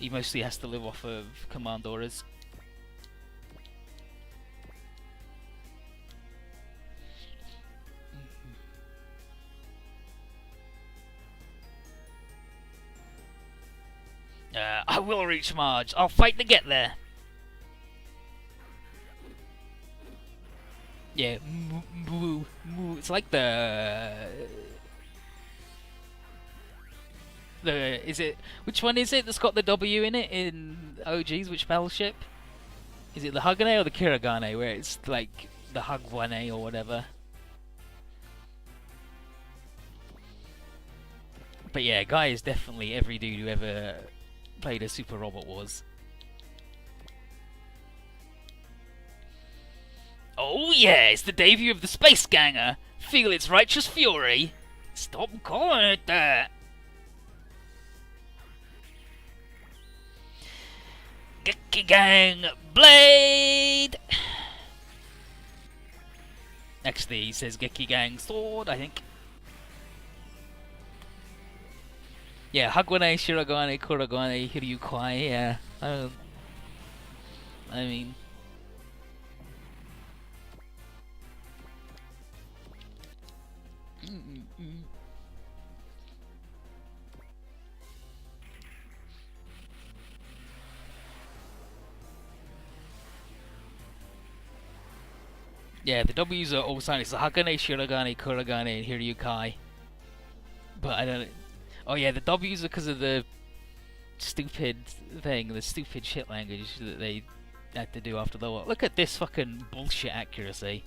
He mostly has to live off of command orders. I will reach Marge. I'll fight to get there. Yeah, moo. It's like is it, which one is it that's got the W in it in OGs? Which battleship? Is it the Hagane or the Kirigane, where it's like the Hagwane or whatever? But yeah, Guy is definitely every dude who ever played a Super Robot Wars. Oh yeah, it's the debut of the Space Ganger. Feel its righteous fury. Stop calling it that. Gang Blade! Actually, he says Gang Sword, I think. Yeah, Hagwane, Shirogane, Kurogane, Hiryukai, yeah. I mean... Yeah, the W's are all silent. It's Hagane, Shirogane, Kurogane, and Hiryukai. But I don't... Oh yeah, the W's are because of the stupid thing, the stupid shit language that they had to do after the war. Look at this fucking bullshit accuracy.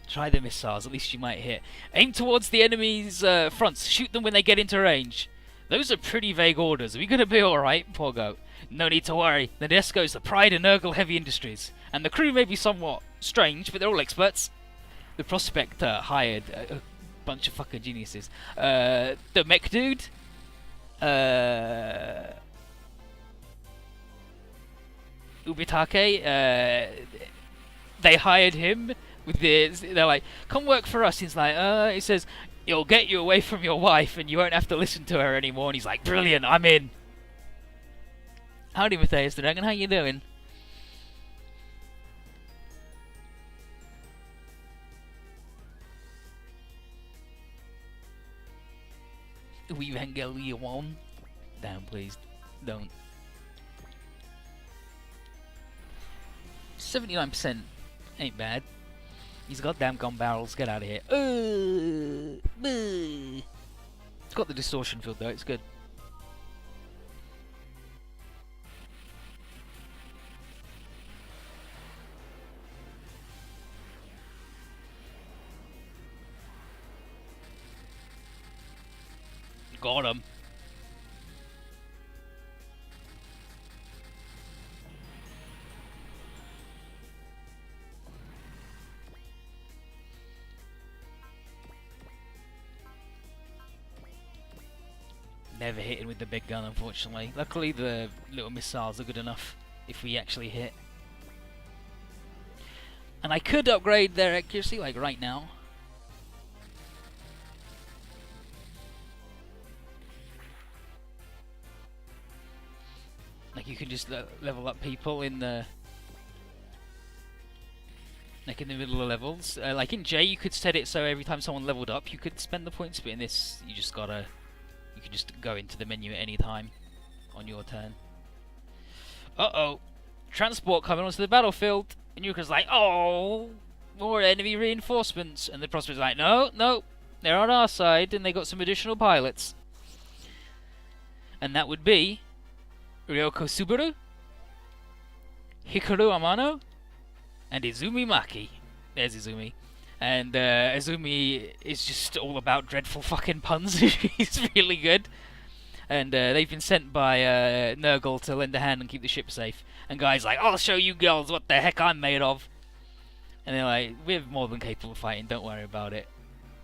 Try the missiles, at least you might hit. Aim towards the enemy's fronts. Shoot them when they get into range. Those are pretty vague orders. Are we gonna be alright? Poor goat. No need to worry. The Nadesco is the pride of Nurgle Heavy Industries. And the crew may be somewhat strange, but they're all experts. The Prospector hired a bunch of fucking geniuses. The mech dude. Ubitake. They hired him. They're like, come work for us. He's like, he says, it'll get you away from your wife and you won't have to listen to her anymore. And he's like, brilliant, I'm in. Howdy, Matthias the Dragon, how you doing? Evangelion. Damn, please, don't. 79% ain't bad. These goddamn gun barrels, get out of here. It's got the distortion field though, it's good. Got him. Never hitting with the big gun, unfortunately. Luckily, the little missiles are good enough if we actually hit. And I could upgrade their accuracy, like right now. Like you can just level up people in the... like in the middle of levels. Like in J, you could set it so every time someone leveled up, you could spend the points, but in this, you just gotta... you can just go into the menu at any time on your turn. Uh-oh. Transport coming onto the battlefield. And Yuka's like, oh, more enemy reinforcements. And the Prospector's like, no, no, they're on our side and they got some additional pilots. And that would be Ryoko Subaru, Hikaru Amano, and Izumi Maki. There's Izumi. And Izumi is just all about dreadful fucking puns. He's really good. And they've been sent by Nurgle to lend a hand and keep the ship safe. And Guy's like, I'll show you girls what the heck I'm made of. And they're like, we're more than capable of fighting, don't worry about it.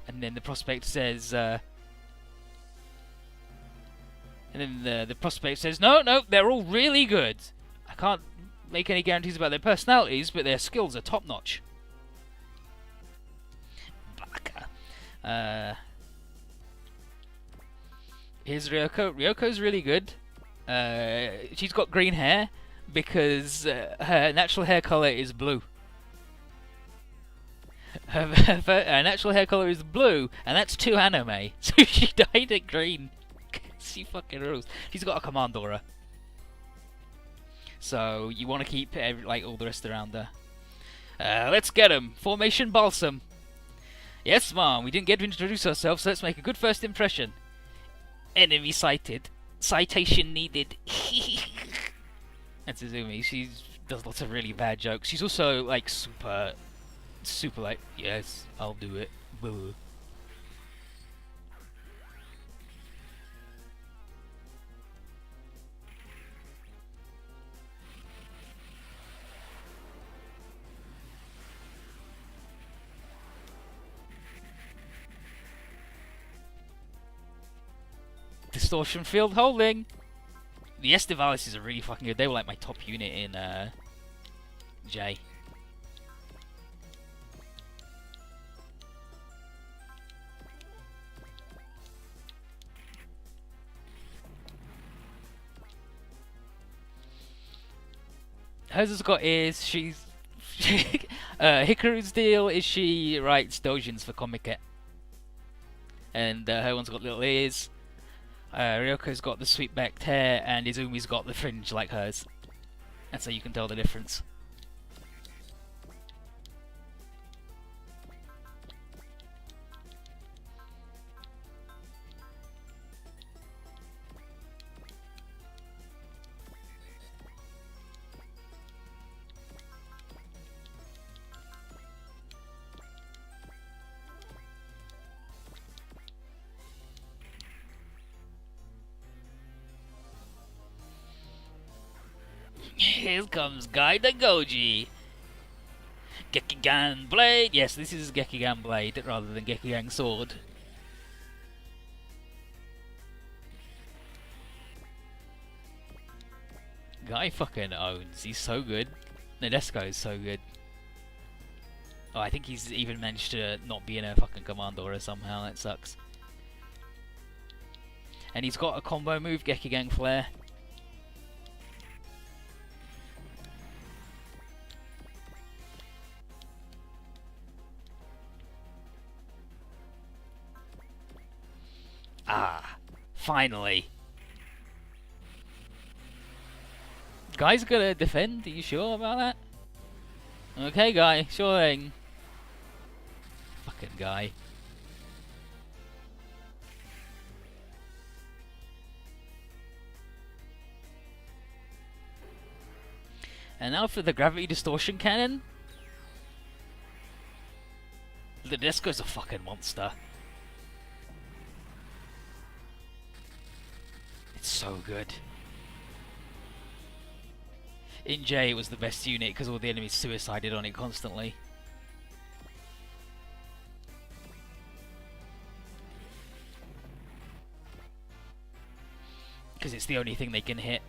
And then the Prospect says... and then the Prospect says, no, no, they're all really good. I can't make any guarantees about their personalities, but their skills are top-notch. Baka. Here's Ryoko. Ryoko's really good. She's got green hair because her natural hair color is blue. Her natural hair color is blue, and that's too anime. So she dyed it green. She fucking rules. She's got a command aura. So you want to keep like all the rest around her. Let's get 'em. Formation Balsam. Yes, Mom. We didn't get to introduce ourselves, so let's make a good first impression. Enemy sighted. Citation needed. That's Izumi. She does lots of really bad jokes. She's also like super like, yes, I'll do it. Boo. Distortion field holding. The Estivalises are really fucking good. They were like my top unit in J. Hers has got ears. She's Hikaru's deal is she writes doujins for Comiket, and her one's got little ears. Ryoko's got the sweep backed hair, and Izumi's got the fringe like hers. And so you can tell the difference. Here comes Guide and Goji. Gekigan Blade. Yes, this is Gekigan Blade rather than Gekigan Sword. Guy fucking owns. He's so good. Nadesco is so good. Oh, I think he's even managed to not be in a fucking command aura somehow. That sucks. And he's got a combo move, Gekigan Flare. Ah, finally. Guy's gonna defend, are you sure about that? Okay, Guy, sure thing. Fucking Guy. And now for the gravity distortion cannon. The Disco's a fucking monster. It's so good. In J, it was the best unit because all the enemies suicided on it constantly. Because it's the only thing they can hit.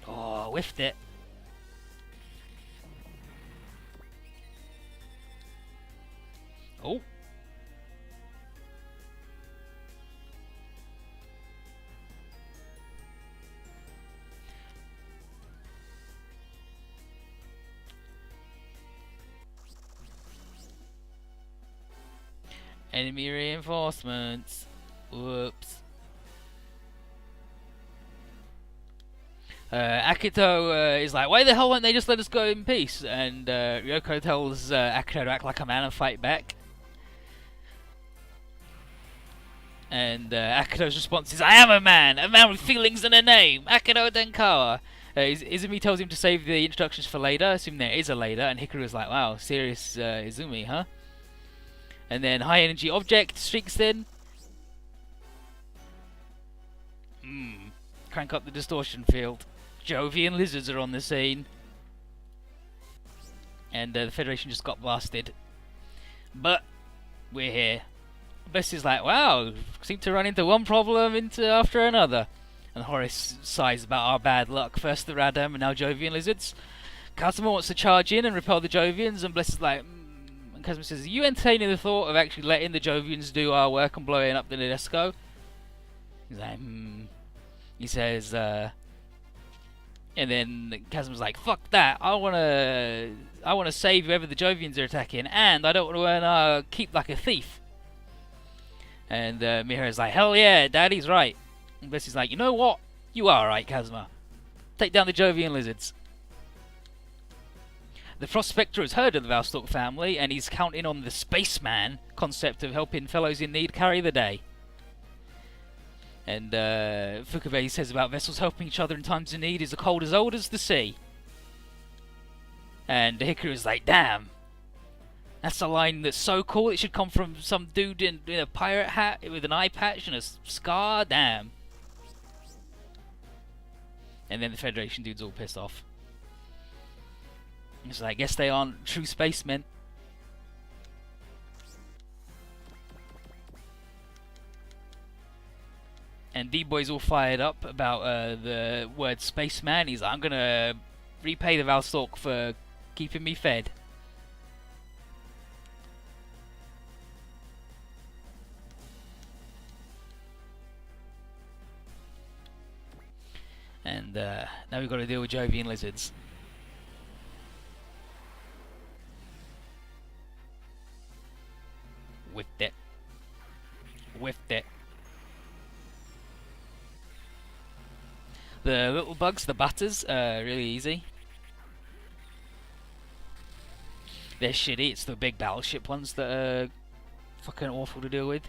Oh, whiffed it. Oh. Enemy reinforcements. Whoops. Akito is like, why the hell won't they just let us go in peace? And Ryoko tells Akito to act like a man and fight back. And Akito's response is, I am a man with feelings and a name, Akito Denkawa. Izumi tells him to save the instructions for later, assume there is a later, and Hikaru's like, wow, serious Izumi, huh? And then high energy object streaks in. Crank up the distortion field. Jovian lizards are on the scene. And the Federation just got blasted. But we're here. Bess is like, wow, seem to run into one problem after another. And Horace sighs about our bad luck. First the Radam and now Jovian lizards. Kazuma wants to charge in and repel the Jovians, and Bless is like, I'm Kazuma says, "Are you entertaining the thought of actually letting the Jovians do our work and blowing up the Nadesco?" He's like, He says, and then Kazuma's like, "Fuck that! I wanna save whoever the Jovians are attacking, and I don't wanna keep like a thief." And Miho's like, "Hell yeah, Daddy's right." And Blessie's like, "You know what? You are right, Kazuma. Take down the Jovian lizards." The Prospector has heard of the Valstalk family, and he's counting on the spaceman concept of helping fellows in need carry the day. And Fukube says about vessels helping each other in times of need is cold as old as the sea. And Hikaru's like, "Damn, that's a line that's so cool. It should come from some dude in a pirate hat with an eye patch and a scar. Damn." And then the Federation dude's all pissed off. So I guess they aren't true spacemen. And D-Boy's all fired up about the word spaceman. He's like, "I'm gonna repay the Valstalk for keeping me fed." And now we've got to deal with Jovian lizards. Whiffed it. Whiffed it. The little bugs, the batters, are really easy. They're shitty. It's the big battleship ones that are fucking awful to deal with.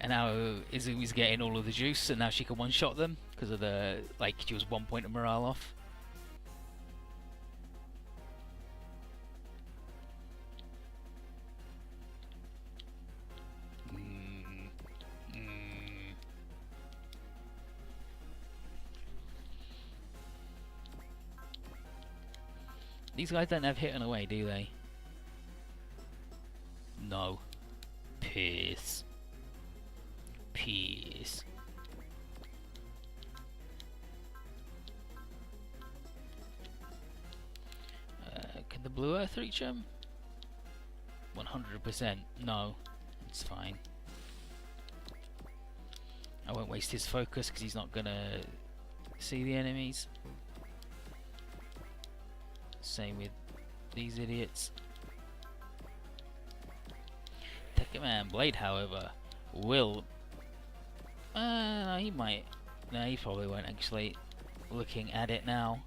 And now Izumi's getting all of the juice, and now she can one-shot them because of the, like, she was 1 point of morale off. These guys don't have hit and away, do they? No. Piss. Peace. Can the Blue Earth reach him? 100%. No. It's fine. I won't waste his focus because he's not gonna see the enemies. Same with these idiots. Tekkaman Blade, however, will... no, he might. No, he probably won't actually. Looking at it now.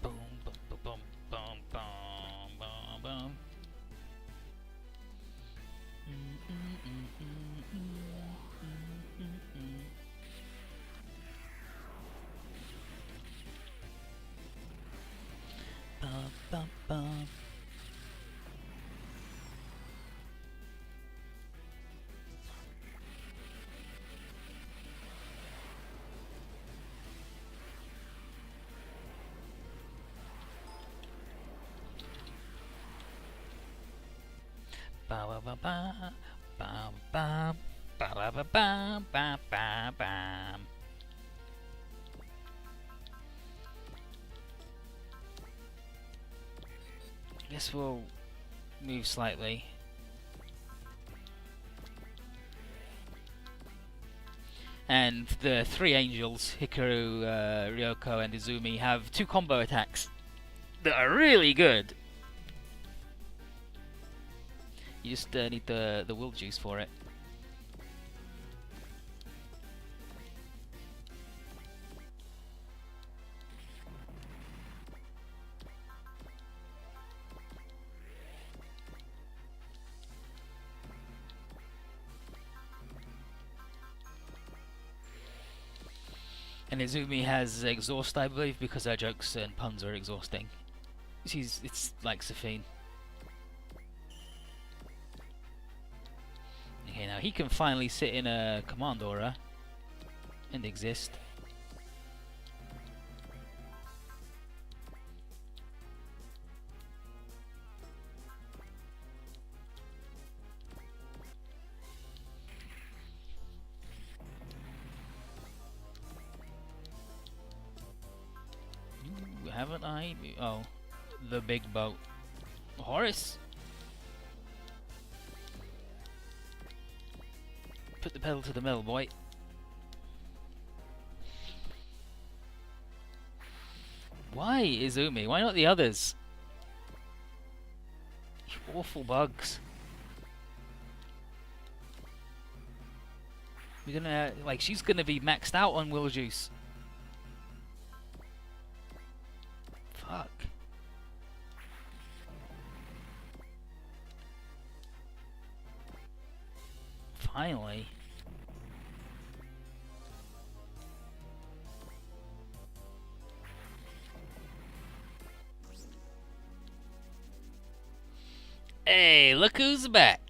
Boom, boom, boom, boom, boom, boom, boom, boom. Bum, bum, bum. Ba ba ba ba ba ba ba ba ba ba ba ba ba. I guess we'll move slightly. And the three angels, Hikaru, Ryoko, and Izumi, have 2 combo attacks that are really good. You just need the will juice for it. And Izumi has exhaust, I believe, because her jokes and puns are exhausting. It's like Safine. Okay, now he can finally sit in a command aura and exist. haven't I? Oh, the big boat. Horace! Put the pedal to the metal, boy. Why Izumi? Why not the others? You awful bugs. We're gonna, like, she's gonna be maxed out on will juice. Fuck. Finally. Hey, look who's back.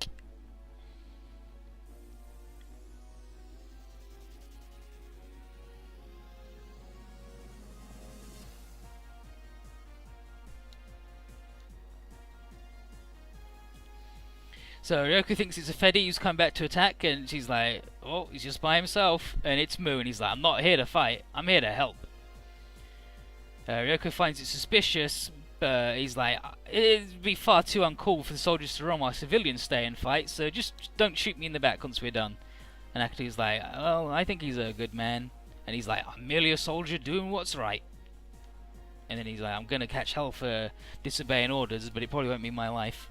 So Ryoko thinks it's a Freddy who's come back to attack, and she's like, oh, he's just by himself, and it's Moo, and he's like, I'm not here to fight, I'm here to help. Ryoko finds it suspicious, but he's like, it'd be far too uncool for the soldiers to run while civilians stay and fight, so just don't shoot me in the back once we're done. And Akato's like, oh, I think he's a good man. And he's like, I'm merely a soldier doing what's right. And then he's like, I'm gonna catch hell for disobeying orders, but it probably won't mean my life.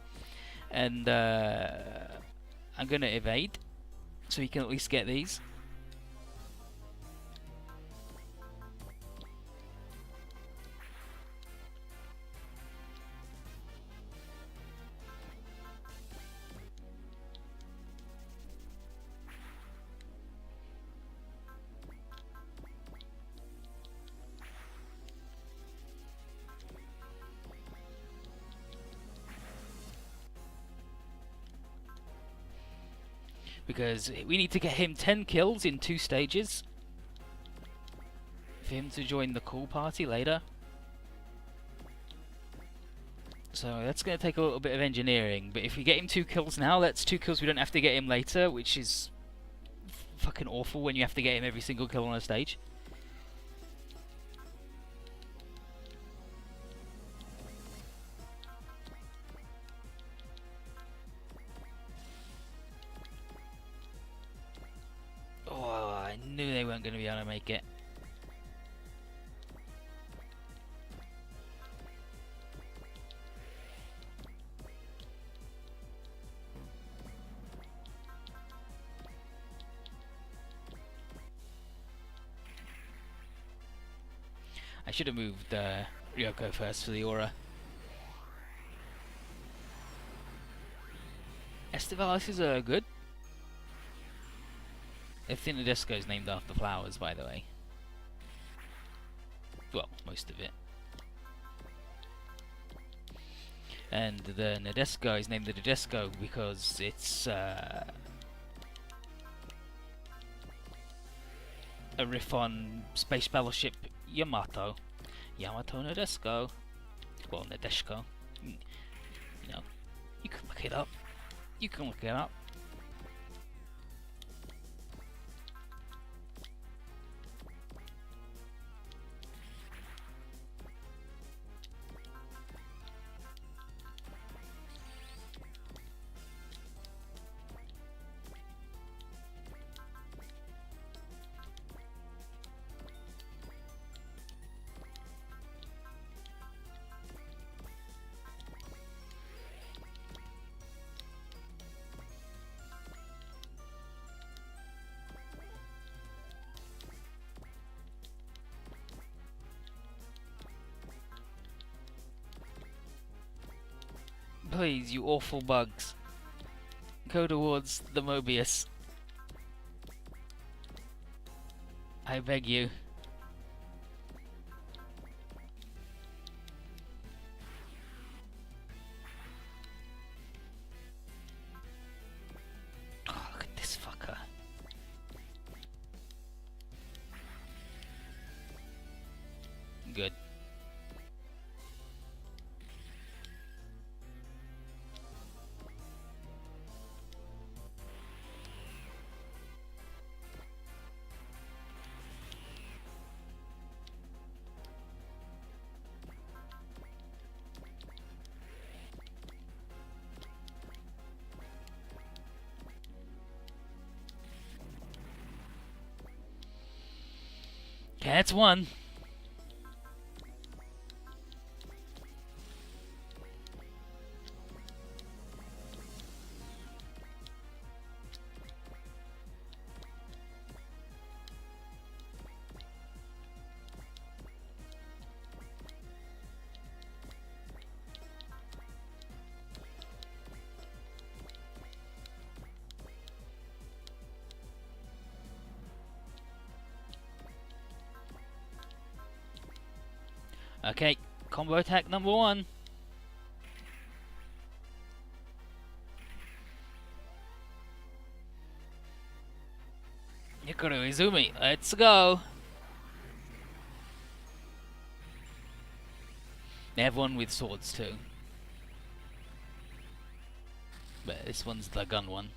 And I'm gonna evade, so he can at least get these. Because we need to get him 10 kills in 2 stages for him to join the cool party later. So that's going to take a little bit of engineering, but if we get him 2 kills now, that's 2 kills we don't have to get him later, which is fucking awful when you have to get him every single kill on a stage. I knew they weren't going to be able to make it. I should have moved Ryoko first for the aura. Estivalis are good. Everything in the disco is named after flowers, by the way. Well, most of it. And the Nadesco is named the Nadesco because it's a riff on space battleship Yamato. Yamato Nadesco. Well, Nadeshko. You know, you can look it up. You can look it up. Please, you awful bugs. Go towards the Mobius. I beg you. Oh, look at this fucker. Good. That's one. Okay, combo attack number 1. Hikaru Izumi, let's go. They have one with swords too. But this one's the gun one.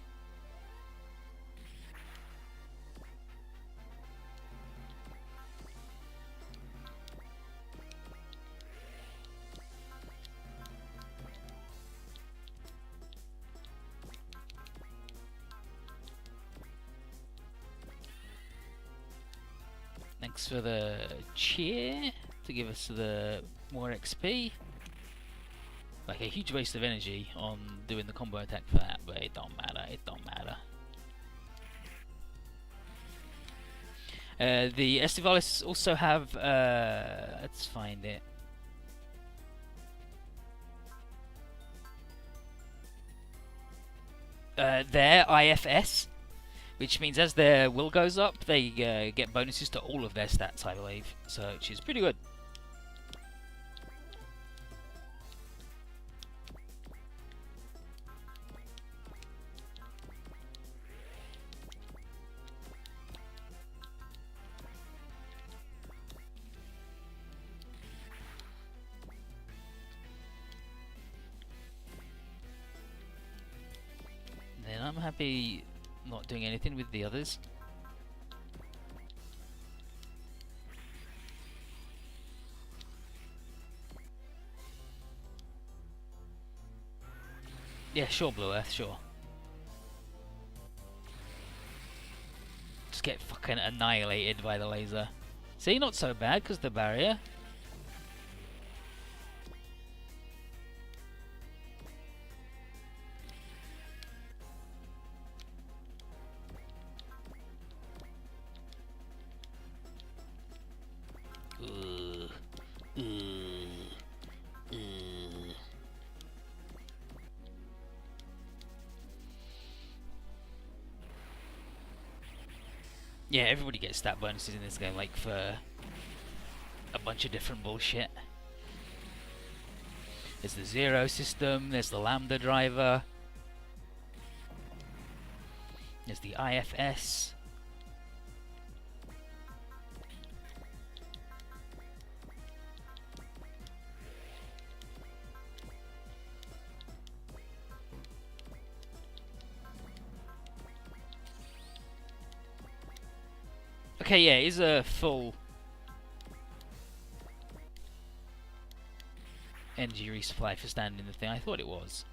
Thanks for the cheer to give us the more XP. Like a huge waste of energy on doing the combo attack for that, but it don't matter, it don't matter. The Estivalis also have, let's find it. Their IFS, which means as their will goes up, they get bonuses to all of their stats, I believe. So, which is pretty good. Then I'm happy not doing anything with the others. Yeah, sure, Blue Earth, sure. Just get fucking annihilated by the laser. See, not so bad, because the barrier. Yeah, everybody gets stat bonuses in this game, like for a bunch of different bullshit. There's the zero system, there's the lambda driver, there's the IFS. Okay, yeah, it is a full energy resupply for standing the thing. I thought it was.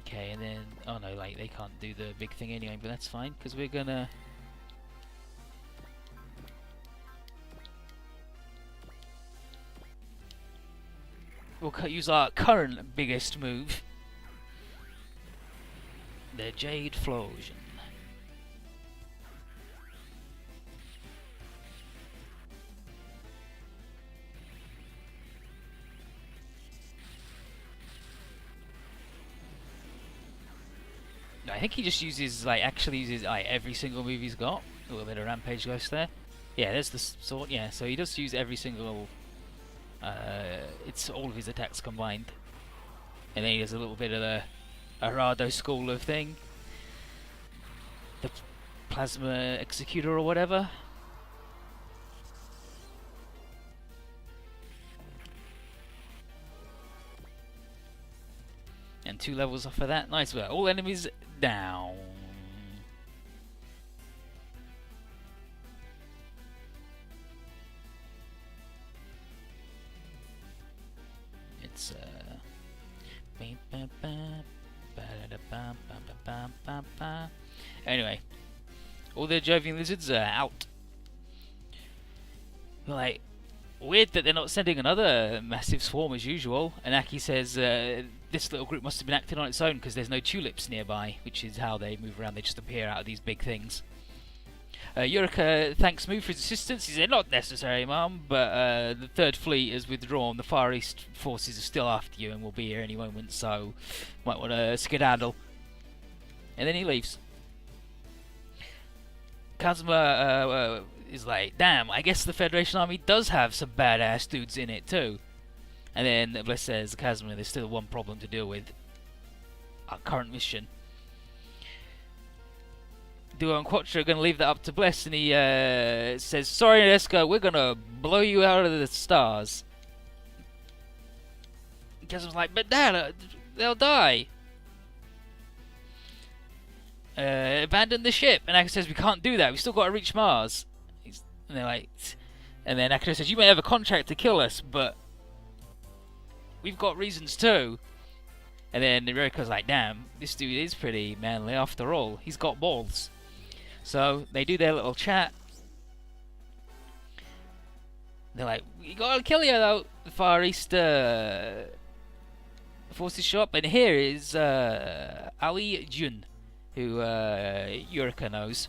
Okay, and then, oh no, like they can't do the big thing anyway, but that's fine because we're gonna. We'll use our current biggest move, the Jade Flosion. I think he just uses, like, actually uses every single move he's got. A little bit of Rampage Ghost there. Yeah, there's the sword. Yeah, so he does use every single. It's all of his attacks combined, and then he does a little bit of the Arado school of thing, the Plasma Executor or whatever. And 2 levels off of that. Nice work. All enemies down. Anyway, all the Jovian lizards are out. Like, weird that they're not sending another massive swarm as usual. And Aki says this little group must have been acting on its own because there's no tulips nearby, which is how they move around. They just appear out of these big things. Yurika thanks Moo for his assistance. He said, "Not necessary, Mum, but the Third Fleet has withdrawn. The Far East forces are still after you and will be here any moment, so might want to skedaddle." And then he leaves. Kazuma is like, "Damn, I guess the Federation Army does have some badass dudes in it too." And then Bliss says, "Kazuma, there's still one problem to deal with. Our current mission." Duo and Quattro are going to leave that up to Bliss, and he says, "Sorry, Nesco, we're going to blow you out of the stars." Kazuma's like, "But Dad, they'll die." Abandon the ship. And Akira says, "We can't do that. We've still got to reach Mars." And they're like, and then Akira says, "You may have a contract to kill us, but we've got reasons too." And then Ririko's like, "Damn, this dude is pretty manly after all. He's got balls." So they do their little chat. They're like, "We gotta kill you though." The Far East forces show up, and here is Ali Jun, who Yurika knows.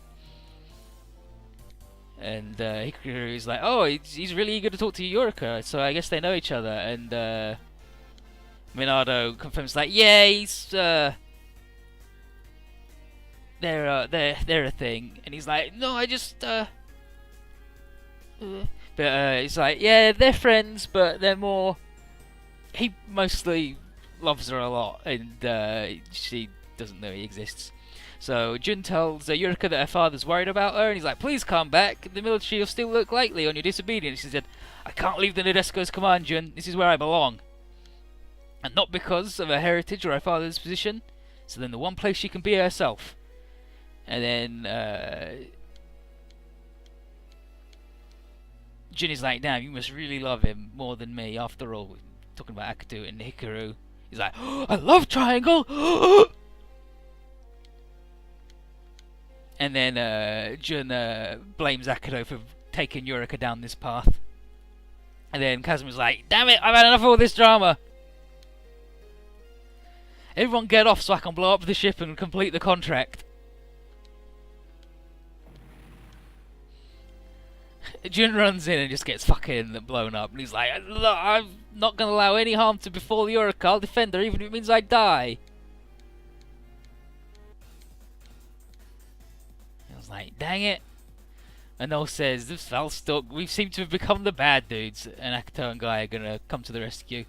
And Hikaru is like, "Oh, he's really eager to talk to Yurika, so I guess they know each other." And Minado confirms, like, "Yeah, he's they're a thing." And he's like, "No, I just but he's like, "Yeah, they're friends, but they're more." He mostly loves her a lot, and she doesn't know he exists. So Jun tells Yurika that her father's worried about her, and he's like, "Please come back. The military will still look lightly on your disobedience." She said, "I can't leave the Nadesco's command, Jun. This is where I belong. And not because of her heritage or her father's position. So then the one place she can be herself." And then Jun is like, "Damn, you must really love him more than me. After all," talking about Akatu and Hikaru. He's like, "Oh, I love Triangle!" And then Jun blames Akado for taking Yurika down this path. And then Kazuma's like, "Damn it, I've had enough of all this drama. Everyone get off so I can blow up the ship and complete the contract." Jun runs in and just gets fucking blown up. And he's like, "Look, I'm not going to allow any harm to befall Yurika. I'll defend her even if it means I die." I was like, "Dang it." And Noel says, "This Valstock, we seem to have become the bad dudes." And Akato and Guy are going to come to the rescue.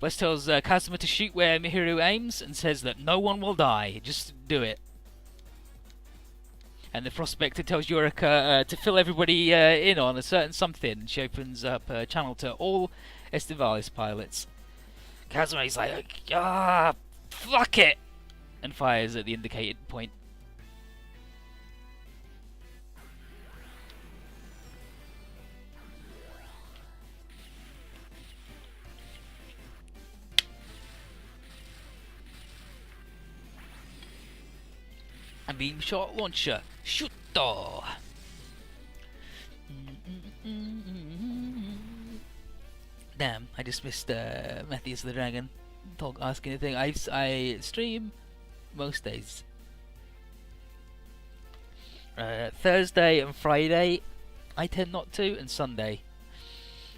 West tells Kazuma to shoot where Mihiru aims and says that no one will die. Just do it. And the Prospector tells Yurika to fill everybody in on a certain something. She opens up a channel to all Estivalis pilots. Kazuma is like, "Ah, fuck it!" and fires at the indicated point. And beam shot launcher, shoot! Damn, I just missed Matthias the Dragon asking anything. I stream most days. Thursday and Friday I tend not to, and Sunday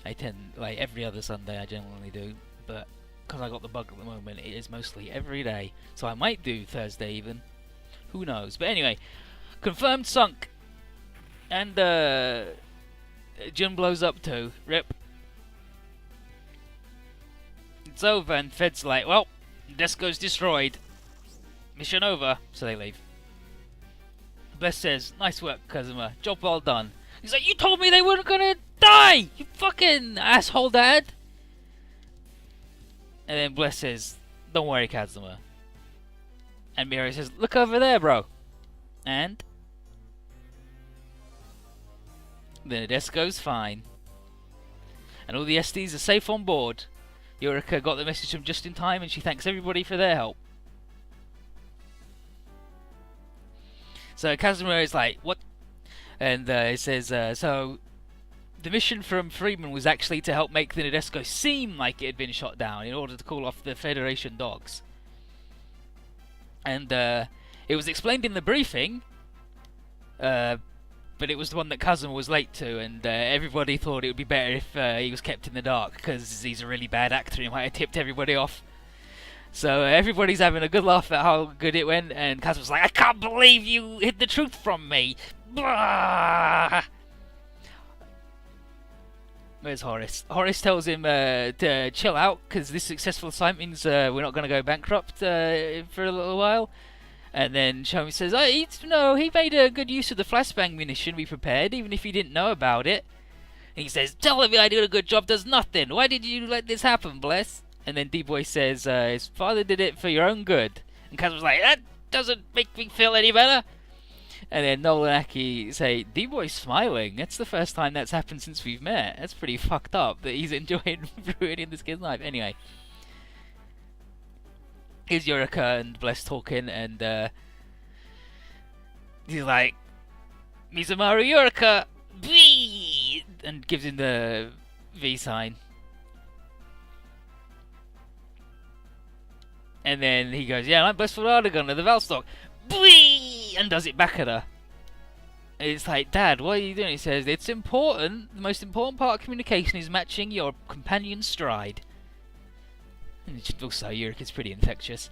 I tend, like every other Sunday I generally do, but because I got the bug at the moment it is mostly every day, so I might do Thursday even. Who knows? But anyway, confirmed sunk. And Jun blows up too. Rip. It's over, and Fed's like, "Well, Desco's destroyed. Mission over." So they leave. Bless says, "Nice work, Kazuma. Job well done." He's like, "You told me they weren't gonna die! You fucking asshole, Dad!" And then Bless says, "Don't worry, Kazuma." And Mirai says, "Look over there, bro." And the Nadesco's fine. And all the SDs are safe on board. Yurika got the message from just in time, and she thanks everybody for their help. So Casimir is like, what? And it says, so the mission from Freeman was actually to help make the Nadesco seem like it had been shot down in order to call off the Federation dogs. And it was explained in the briefing, but it was the one that Kazuma was late to, and everybody thought it would be better if he was kept in the dark, because he's a really bad actor and he might have tipped everybody off. So everybody's having a good laugh at how good it went, and Kazuma's like, I can't believe you hid the truth from me! Blah! Where's Horace? Horace tells him to chill out, because this successful assignment means we're not going to go bankrupt for a little while. And then Shomi says, oh, he made a good use of the flashbang munition we prepared, even if he didn't know about it. And he says, telling me I did a good job does nothing. Why did you let this happen, Bless? And then D-Boy says, his father did it for your own good. And Kazuma's like, that doesn't make me feel any better. And then Noel and Aki say, D-Boy's smiling. That's the first time that's happened since we've met. That's pretty fucked up that he's enjoying ruining this kid's life. Anyway. Here's Yurika and Bless talking, and he's like, Mizumaru Yurika, V! And gives him the V sign. And then he goes, yeah, I'm Bless for Ardagon of the Valstock, V! And does it back at her. And it's like, Dad, what are you doing? He says, it's important. The most important part of communication is matching your companion's stride. And also, Yurika's pretty infectious.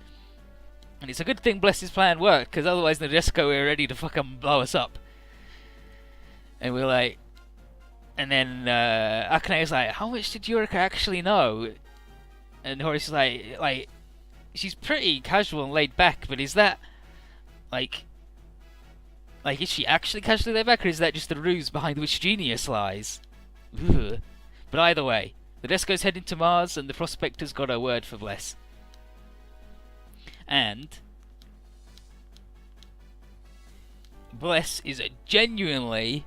And it's a good thing Bless's plan worked, because otherwise Nadesco were ready to fucking blow us up. And we're like... And then Akane's like, how much did Yurika actually know? And Horace is like, she's pretty casual and laid back, but is that... Like, is she actually casually laid back, or is that just the ruse behind which genius lies? Ugh. But either way... The Nadesco's heading to Mars, and the Prospector's got a word for Bless. And Bless is genuinely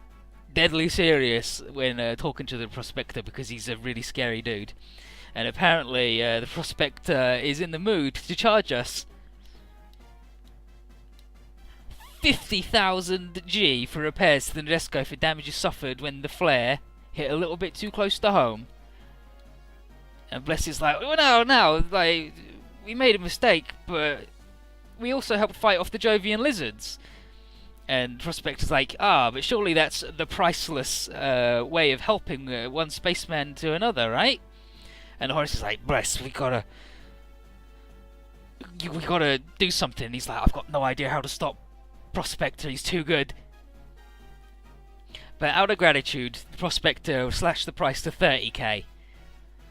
deadly serious when talking to the Prospector, because he's a really scary dude. And apparently the Prospector is in the mood to charge us 50,000 G for repairs to the Nadesco for damages suffered when the flare hit a little bit too close to home. And Bless is like, well, no, like, we made a mistake, but we also helped fight off the Jovian lizards. And Prospector's like, but surely that's the priceless way of helping one spaceman to another, right? And Horace is like, Bless, we gotta do something. And he's like, I've got no idea how to stop Prospector, he's too good. But out of gratitude, the Prospector will slash the price to 30k.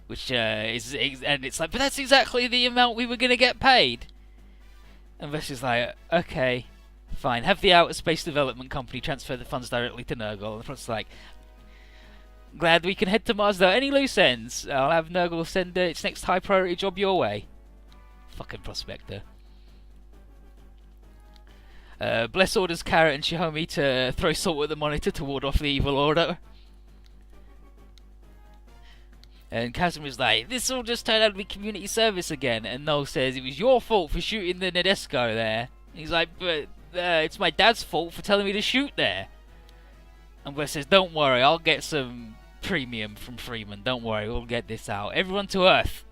Which is, and it's like, but that's exactly the amount we were going to get paid. And Bless is like, okay, fine. Have the Outer Space Development Company transfer the funds directly to Nurgle. And the Prospector's like, glad we can head to Mars without any loose ends. I'll have Nurgle send its next high priority job your way. Fucking Prospector. Bless orders Carrot and Shihomi to throw salt at the monitor to ward off the evil order. And Casimir's like, this all just turned out to be community service again. And Noel says, it was your fault for shooting the Nadesco there. And he's like, but it's my dad's fault for telling me to shoot there. And Bless says, don't worry, I'll get some premium from Freeman. Don't worry, we'll get this out. Everyone to Earth.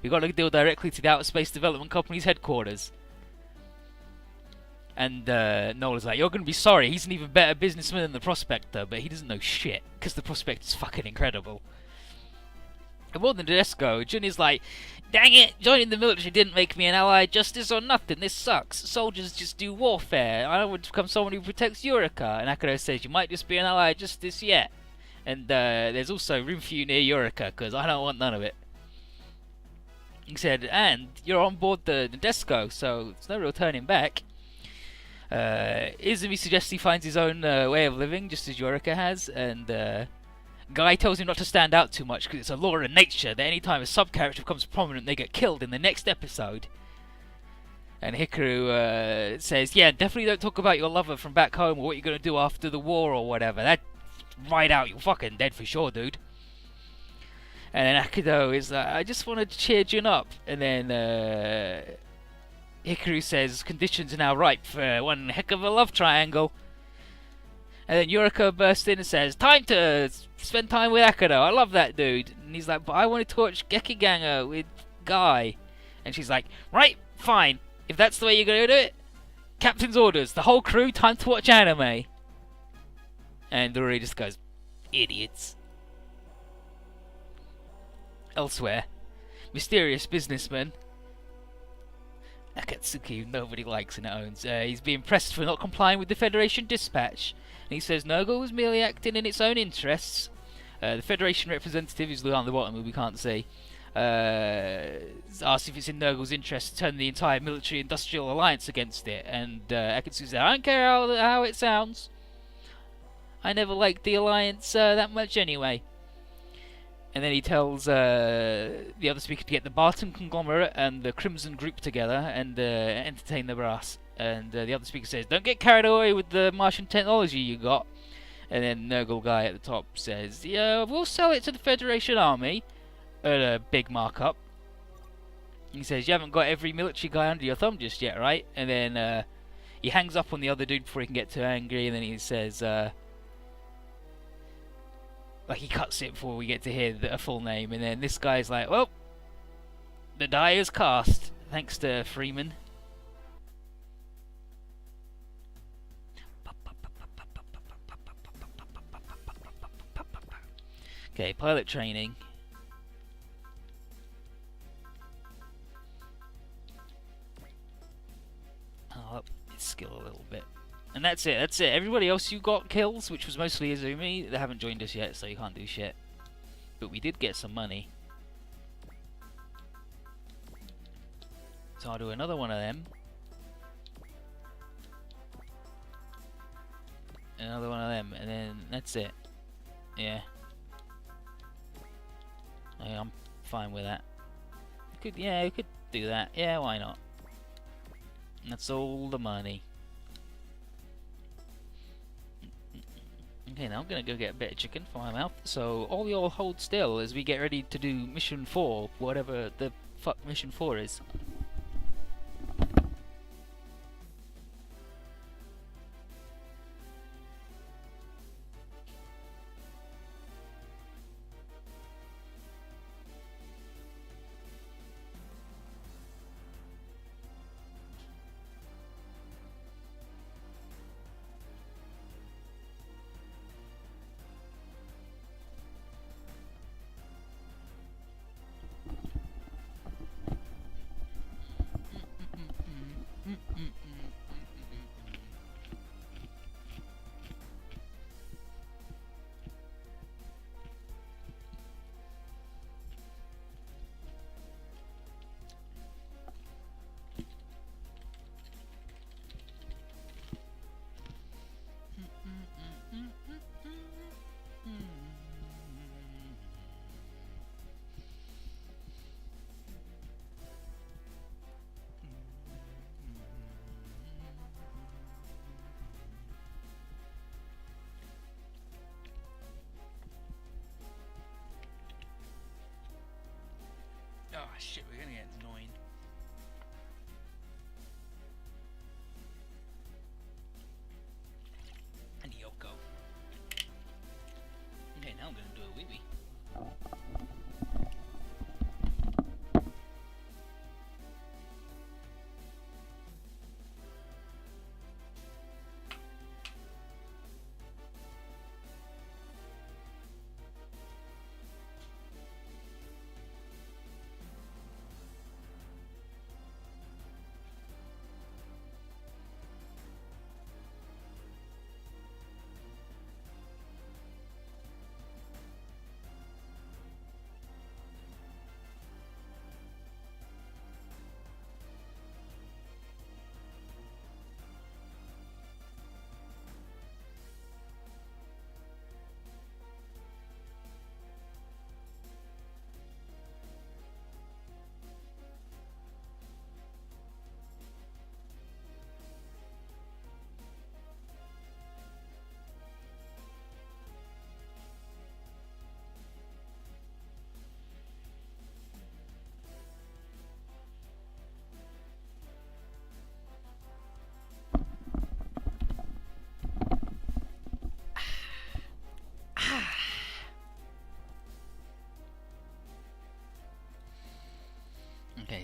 We've got to deal directly to the Outer Space Development Company's headquarters. And Noel is like, you're going to be sorry, he's an even better businessman than the Prospector, but he doesn't know shit, because the Prospector's fucking incredible. And more than Nadesco, Jun is like, dang it, joining the military didn't make me an ally, justice or nothing, this sucks. Soldiers just do warfare, I want to become someone who protects Yurika. And Akira says, you might just be an ally justice yet. And there's also room for you near Yurika, because I don't want none of it. He said, and you're on board the Nadesco, so there's no real turning back. Izumi suggests he finds his own way of living, just as Yurika has, and Guy tells him not to stand out too much because it's a law of nature that any time a sub-character becomes prominent, they get killed in the next episode. And Hikaru says, yeah, definitely don't talk about your lover from back home or what you're going to do after the war or whatever. That's right out, you're fucking dead for sure, dude. And then Akudo is like, I just want to cheer Jun up. And then Hikaru says, conditions are now ripe for one heck of a love triangle. And then Yuriko bursts in and says, time to spend time with Akudo. I love that dude. And he's like, but I want to torch Gekiganger with Guy. And she's like, right, fine. If that's the way you're going to do it, captain's orders. The whole crew, time to watch anime. And Dori just goes, idiots. Elsewhere, mysterious businessman Akatsuki, nobody likes and owns. He's being pressed for not complying with the Federation dispatch. And he says Nurgle was merely acting in its own interests. The Federation representative, who's on the bottom, who we can't see, asks if it's in Nurgle's interest to turn the entire military-industrial alliance against it. And Akatsuki says, I don't care how it sounds. I never liked the alliance that much anyway. And then he tells the other speaker to get the Barton Conglomerate and the Crimson Group together and entertain the brass. And the other speaker says, don't get carried away with the Martian technology you got. And then Nurgle guy at the top says, yeah, we'll sell it to the Federation Army at a big markup. He says, you haven't got every military guy under your thumb just yet, right? And then he hangs up on the other dude before he can get too angry. And then he says... like he cuts it before we get to hear a full name, and then this guy's like, well, the die is cast, thanks to Freeman. Okay, pilot training. I'll up its skill a little bit. And that's it, that's it. Everybody else you got kills, which was mostly Izumi, they haven't joined us yet, so you can't do shit. But we did get some money. So I'll do another one of them. Another one of them, and then that's it. Yeah. I'm fine with that. You could do that. Yeah, why not? And that's all the money. Okay, now I'm gonna go get a bit of chicken for my mouth. So all y'all hold still as we get ready to do mission 4, whatever the fuck mission 4 is. Oh shit, we're gonna get annoying. And Yoko. Okay, now I'm gonna do a wee-wee.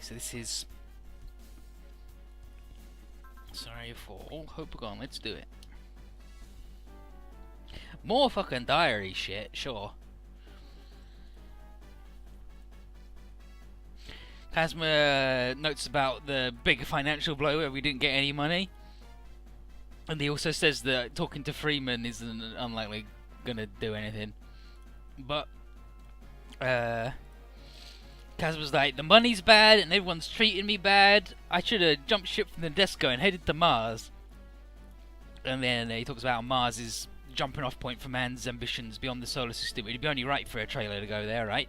so this is... Sorry for all hope gone, let's do it. More fucking diary shit, sure. Kazma notes about the big financial blow where we didn't get any money. And he also says that talking to Freeman isn't unlikely gonna do anything. But, Kazma's like, the money's bad and everyone's treating me bad. I should have jumped ship from the Desco and headed to Mars. And then he talks about Mars is jumping off point for man's ambitions beyond the solar system. It'd be only right for a trailer to go there, right?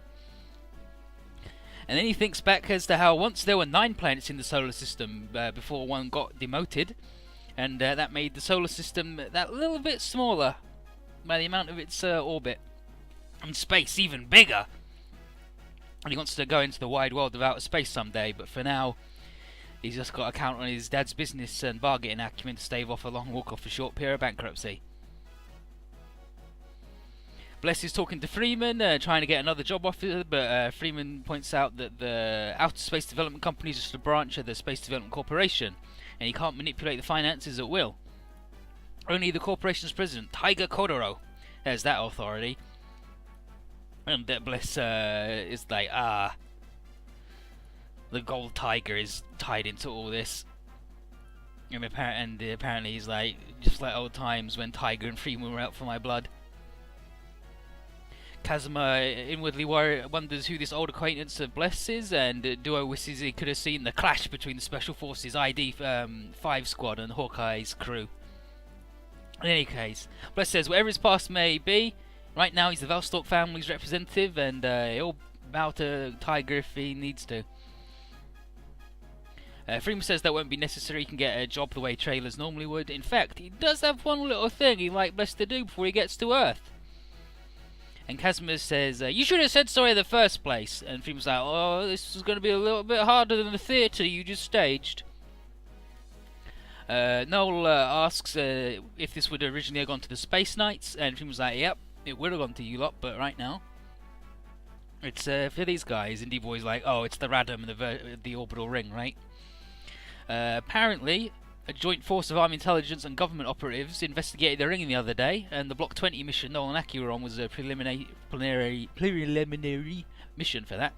And then he thinks back as to how once there were 9 planets in the solar system before one got demoted. And that made the solar system that little bit smaller by the amount of its orbit. And space even bigger. And he wants to go into the wide world of outer space someday, but for now, he's just got to count on his dad's business and bargaining acumen to stave off a long walk off a short period of bankruptcy. Bless is talking to Freeman, trying to get another job offer, but Freeman points out that the Outer Space Development Company is just a branch of the Space Development Corporation, and he can't manipulate the finances at will. Only the corporation's president, Tiger Kodoro, has that authority. And Bless is like, the gold tiger is tied into all this. And apparently he's like, just like old times when Tiger and Freeman were out for my blood. Kazuma inwardly wonders who this old acquaintance of Bless is, and Duo wishes he could have seen the clash between the Special Forces ID 5 squad and Hawkeye's crew. In any case, Bless says whatever his past may be, right now he's the Valstalk family's representative, and he'll bow to Tiger if he needs to. Freeman says that won't be necessary, he can get a job the way trailers normally would. In fact, he does have one little thing he'd like Bless to do before he gets to Earth. And Kazuma says, you should have said sorry in the first place. And Freeman's like, oh, this is going to be a little bit harder than the theatre you just staged. Noel asks if this would originally have gone to the Space Knights. And Freeman's like, yep, it would have gone to you lot, but right now it's for these guys. And D-Boy's like, oh, it's the Radam and the orbital ring, right? Apparently, a joint force of armed intelligence and government operatives investigated the ring the other day, and the Block 20 mission Noel and Aki were on was a preliminary mission for that.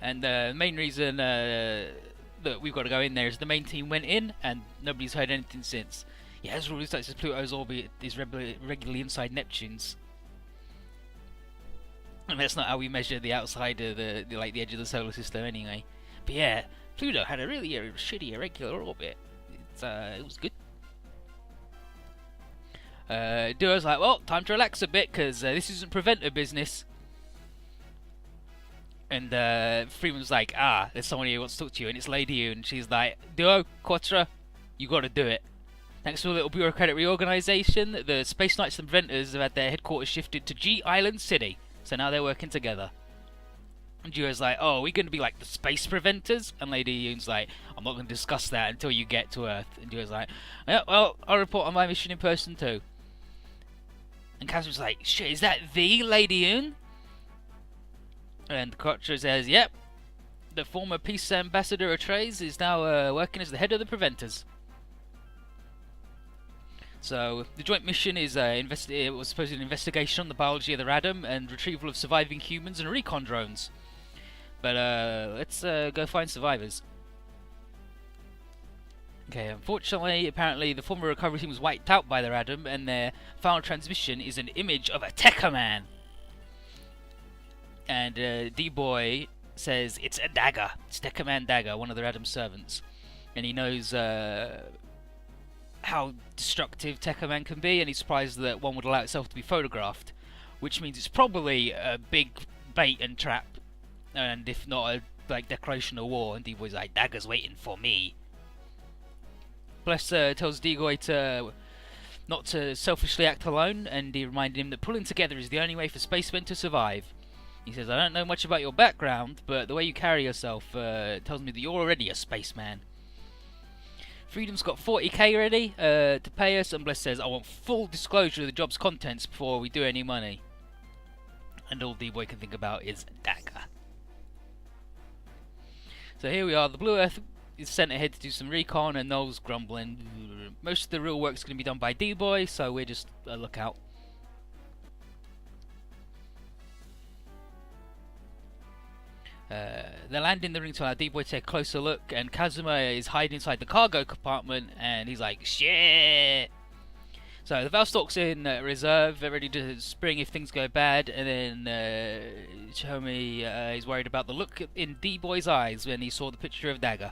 And the main reason that we've got to go in there is the main team went in, and nobody's heard anything since. Yeah, as rule says Pluto's orbit is regularly inside Neptune's. And that's not how we measure the outside of the edge of the solar system anyway. But yeah, Pluto had a really shitty irregular orbit. It was good. Duo's like, well, time to relax a bit, because this isn't preventer business. And Freeman's like, there's someone here who wants to talk to you, and it's Lady Yoon. And she's like, Duo, Quattro, you gotta do it. Thanks to a little bureaucratic reorganisation, the Space Knights and Preventers have had their headquarters shifted to G Island City. So now they're working together. And Duo's like, oh, are we going to be like the Space Preventers? And Lady Yoon's like, I'm not going to discuss that until you get to Earth. And Duo's like, yeah, well, I'll report on my mission in person too. And Kazma's like, shit, is that the Lady Yoon? And Quattro says, yep. The former peace ambassador Atreus is now working as the head of the Preventers. So, the joint mission is it was supposed to be an investigation on the biology of the Radam and retrieval of surviving humans and recon drones. But let's go find survivors. Okay, unfortunately, apparently the former recovery team was wiped out by the Radam, and their final transmission is an image of a Tekka man. And D-Boy says it's a Dagger. It's Tekka man Dagger, one of the Radam servants. And he knows how destructive Tekka man can be, and he's surprised that one would allow itself to be photographed. Which means it's probably a big bait and trap, and if not a declaration of war. And D-Boy's like, Dagger's waiting for me. Bless tells D-Boy not to selfishly act alone, and he reminded him that pulling together is the only way for spacemen to survive. He says, I don't know much about your background, but the way you carry yourself tells me that you're already a spaceman. Freedom's got 40k ready to pay us, and Bless says, I want full disclosure of the job's contents before we do any money. And all D-Boy can think about is Dagger. So here we are, the Blue Earth is sent ahead to do some recon, and Noel's grumbling. Most of the real work's going to be done by D-Boy, so we're just a lookout. They land in the ring to allow D-Boy to take a closer look, and Kazuma is hiding inside the cargo compartment, and he's like, shit! So the Valstalk's in reserve, they're ready to spring if things go bad, and then Chihomi is worried about the look in D-Boy's eyes when he saw the picture of Dagger.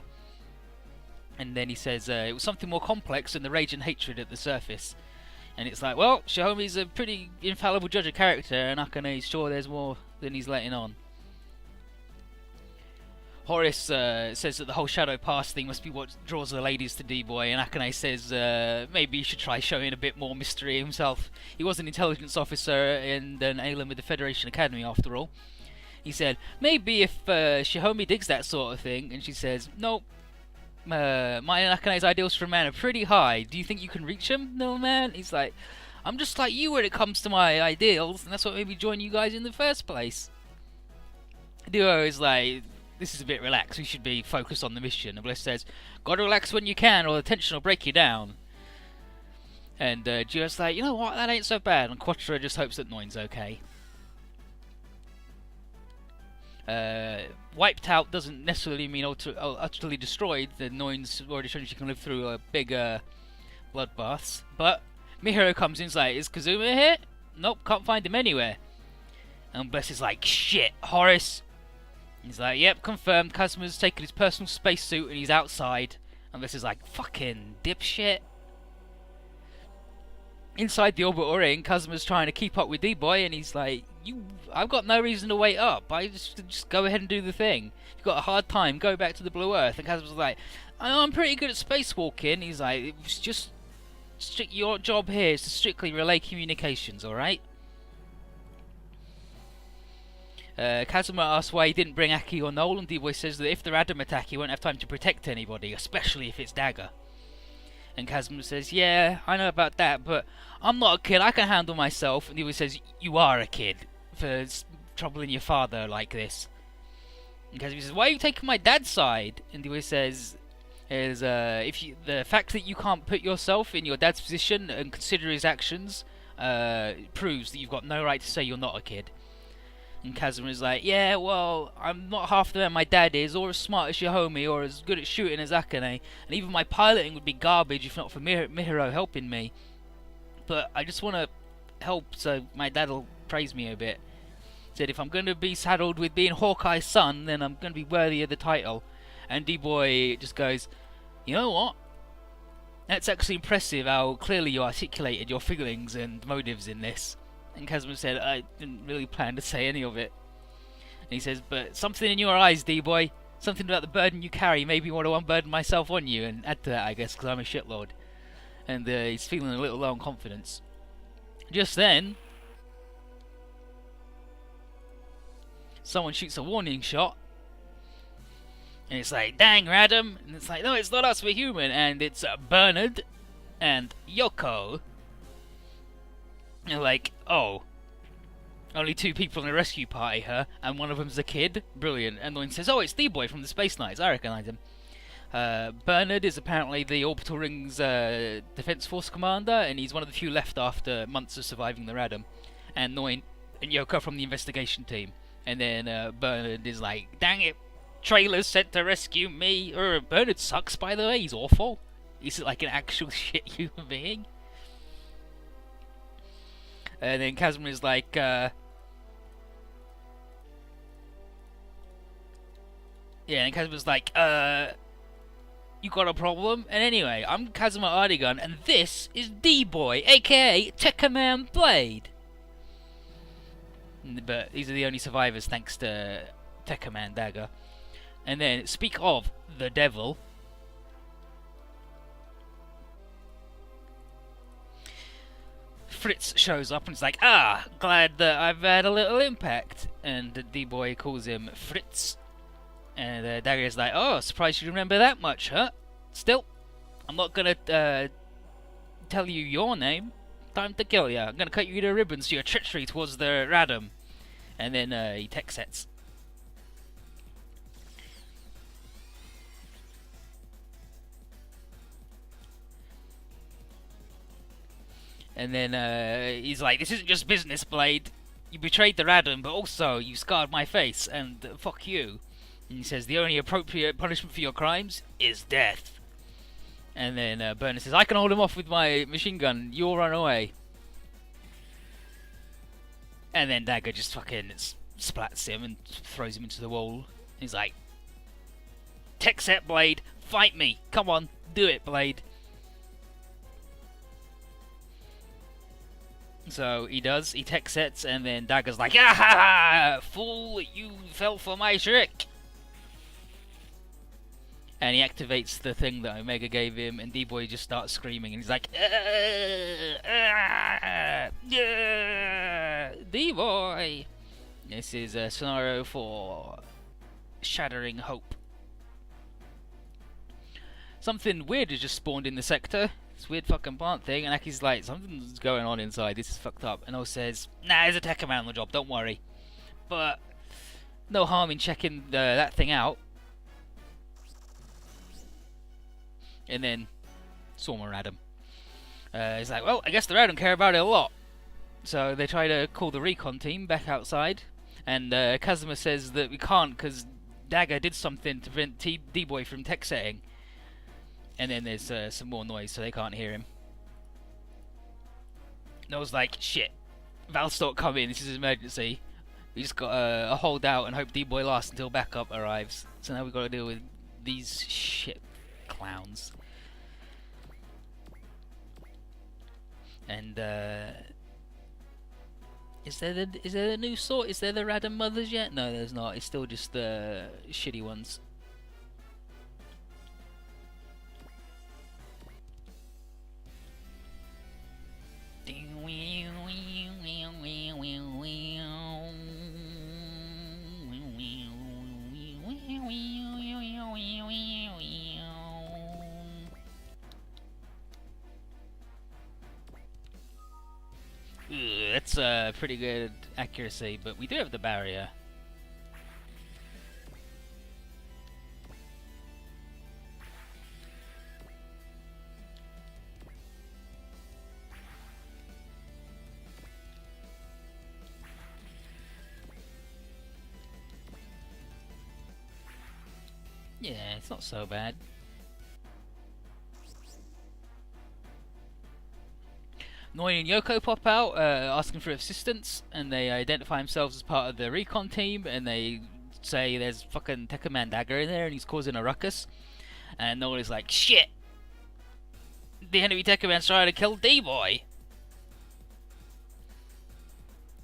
And then he says it was something more complex than the rage and hatred at the surface. And it's like, well, Chihomi's a pretty infallible judge of character, and Akane's sure there's more than he's letting on. Horace says that the whole Shadow Pass thing must be what draws the ladies to D-Boy, and Akane says maybe he should try showing a bit more mystery himself. He was an intelligence officer and an alum with the Federation Academy after all. He said, maybe if Chihomi digs that sort of thing, and she says, nope, mine and Akane's ideals for a man are pretty high. Do you think you can reach him, no man? He's like, I'm just like you when it comes to my ideals, and that's what made me join you guys in the first place. Duo is like, this is a bit relaxed, we should be focused on the mission. And Bliss says, gotta relax when you can or the tension will break you down. And Gio's like, you know what, that ain't so bad. And Quattro just hopes that Noin's okay. Wiped out doesn't necessarily mean utterly destroyed. The Noin's already shown she can live through a big bloodbaths. But Mihiru comes in and is like, is Kazuma here? Nope, can't find him anywhere. And Bliss is like, shit, Horace. He's like, yep, confirmed, Kazuma's taken his personal spacesuit and he's outside. And this is like, fucking dipshit. Inside the orbital ring, Kazuma's trying to keep up with D-Boy, and he's like, I've got no reason to wait up. I just go ahead and do the thing. If you've got a hard time, go back to the Blue Earth. And Kazuma's like, I'm pretty good at spacewalking. He's like, it's just your job here is to strictly relay communications, alright? Kazuma asks why he didn't bring Aki or Noel, and D-Boy says that if the Radam attack, he won't have time to protect anybody, especially if it's Dagger. And Kazuma says, yeah, I know about that, but I'm not a kid, I can handle myself. And D-Boy says, you are a kid for troubling your father like this. And Kazuma says, why are you taking my dad's side? And D-Boy says, the fact that you can't put yourself in your dad's position and consider his actions proves that you've got no right to say you're not a kid. And Kazuma is like, yeah, well, I'm not half the man my dad is, or as smart as your homie, or as good at shooting as Akane, and even my piloting would be garbage if not for Mihiru helping me. But I just want to help so my dad'll praise me a bit. Said if I'm going to be saddled with being Hawkeye's son, then I'm going to be worthy of the title. And D-Boy just goes, you know what? That's actually impressive how clearly you articulated your feelings and motives in this. And Kazuma said, I didn't really plan to say any of it. And he says, but something in your eyes, D-Boy. Something about the burden you carry made me want to unburden myself on you. And add to that, I guess, because I'm a shitlord. And he's feeling a little low on confidence. Just then, someone shoots a warning shot. And it's like, dang, Radam. And it's like, no, it's not us, we're human. And it's Bernard and Yoko. And like, oh, only 2 people in a rescue party, huh? And one of them's a kid? Brilliant. And Noin says, oh, it's D-Boy from the Space Knights. I recognise him. Bernard is apparently the Orbital Ring's Defence Force commander, and he's one of the few left after months of surviving the Radam. And Noin and Yoko from the investigation team. And then Bernard is like, dang it, trailers sent to rescue me. Bernard sucks, by the way, he's awful. He's like an actual shit human being. And then Kazuma is like, yeah, and Kazuma's like, you got a problem? And anyway, I'm Kazuma Artigun, and this is D-Boy, aka Tekkaman Blade. But these are the only survivors thanks to Tekkaman Dagger. And then, speak of the devil, Fritz shows up and is like, glad that I've had a little impact. And D-Boy calls him Fritz. And Dagger is like, oh, surprised you remember that much, huh? Still, I'm not gonna tell you your name. Time to kill ya. I'm gonna cut you to ribbons for your treachery towards the Radam. And then he tech sets. And then he's like, "This isn't just business, Blade. You betrayed the Radam, but also you scarred my face, and fuck you." And he says, "The only appropriate punishment for your crimes is death." And then Burner says, "I can hold him off with my machine gun. You'll run away." And then Dagger just fucking splats him and throws him into the wall. He's like, "Tech set, Blade. Fight me. Come on. Do it, Blade." So he does. He tech sets, and then Dagger's like, "Ah, fool! You fell for my trick." And he activates the thing that Omega gave him, and D-Boy just starts screaming, and he's like, D-Boy! This is a scenario for Shattering Hope. Something weird has just spawned in the sector. This weird fucking plant thing, and Aki's like, "Something's going on inside, this is fucked up." And O says, "Nah, there's a tech man on the job, don't worry." But no harm in checking that thing out. And then Swarm and Radam. He's like, "Well, I guess the Radam care about it a lot." So they try to call the recon team back outside, and Kazuma says that we can't because Dagger did something to prevent D-Boy from tech setting. And then there's some more noise, so they can't hear him. And I was like, "Shit, Valstalk, come in, this is an emergency. We just got to hold out and hope D-Boy lasts until backup arrives." So now we've got to deal with these shit clowns. And is there a new sort? Is there the Radam mothers yet? No, there's not. It's still just the shitty ones. That's pretty good accuracy, but we do have the barrier. Yeah, it's not so bad. Noi and Yoko pop out, asking for assistance, and they identify themselves as part of the recon team, and they say there's fucking Tekkaman Dagger in there, and he's causing a ruckus. And Noi is like, "Shit! The enemy Tekkaman's trying to kill D-Boy!"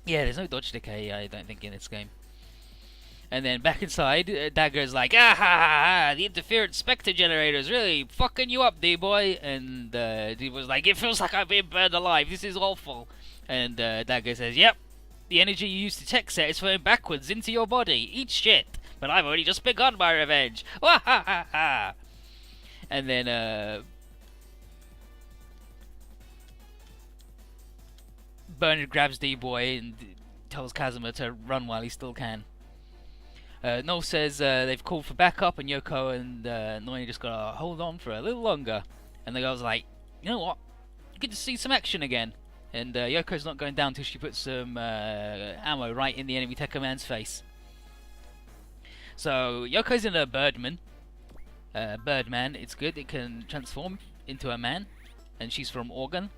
Yeah, there's no dodge decay, I don't think, in this game. And then back inside, Dagger's like, "Ah ha ha ha! The interference spectre generator is really fucking you up, D-Boy." And D-Boy's like, "It feels like I've been burned alive. This is awful." And Dagger says, "Yep, the energy you use to tech set is flowing backwards into your body. Eat shit. But I've already just begun my revenge. Wah ha ha ha!" And then Bernard grabs D-Boy and tells Kazuma to run while he still can. Noel says they've called for backup, and Yoko and Noi just gotta hold on for a little longer. And the girl's like, "You know what? Good to see some action again." And Yoko's not going down till she puts some ammo right in the enemy Tekkaman's face. So Yoko's in a Birdman. Birdman, it's good. It can transform into a man, and she's from Oregon.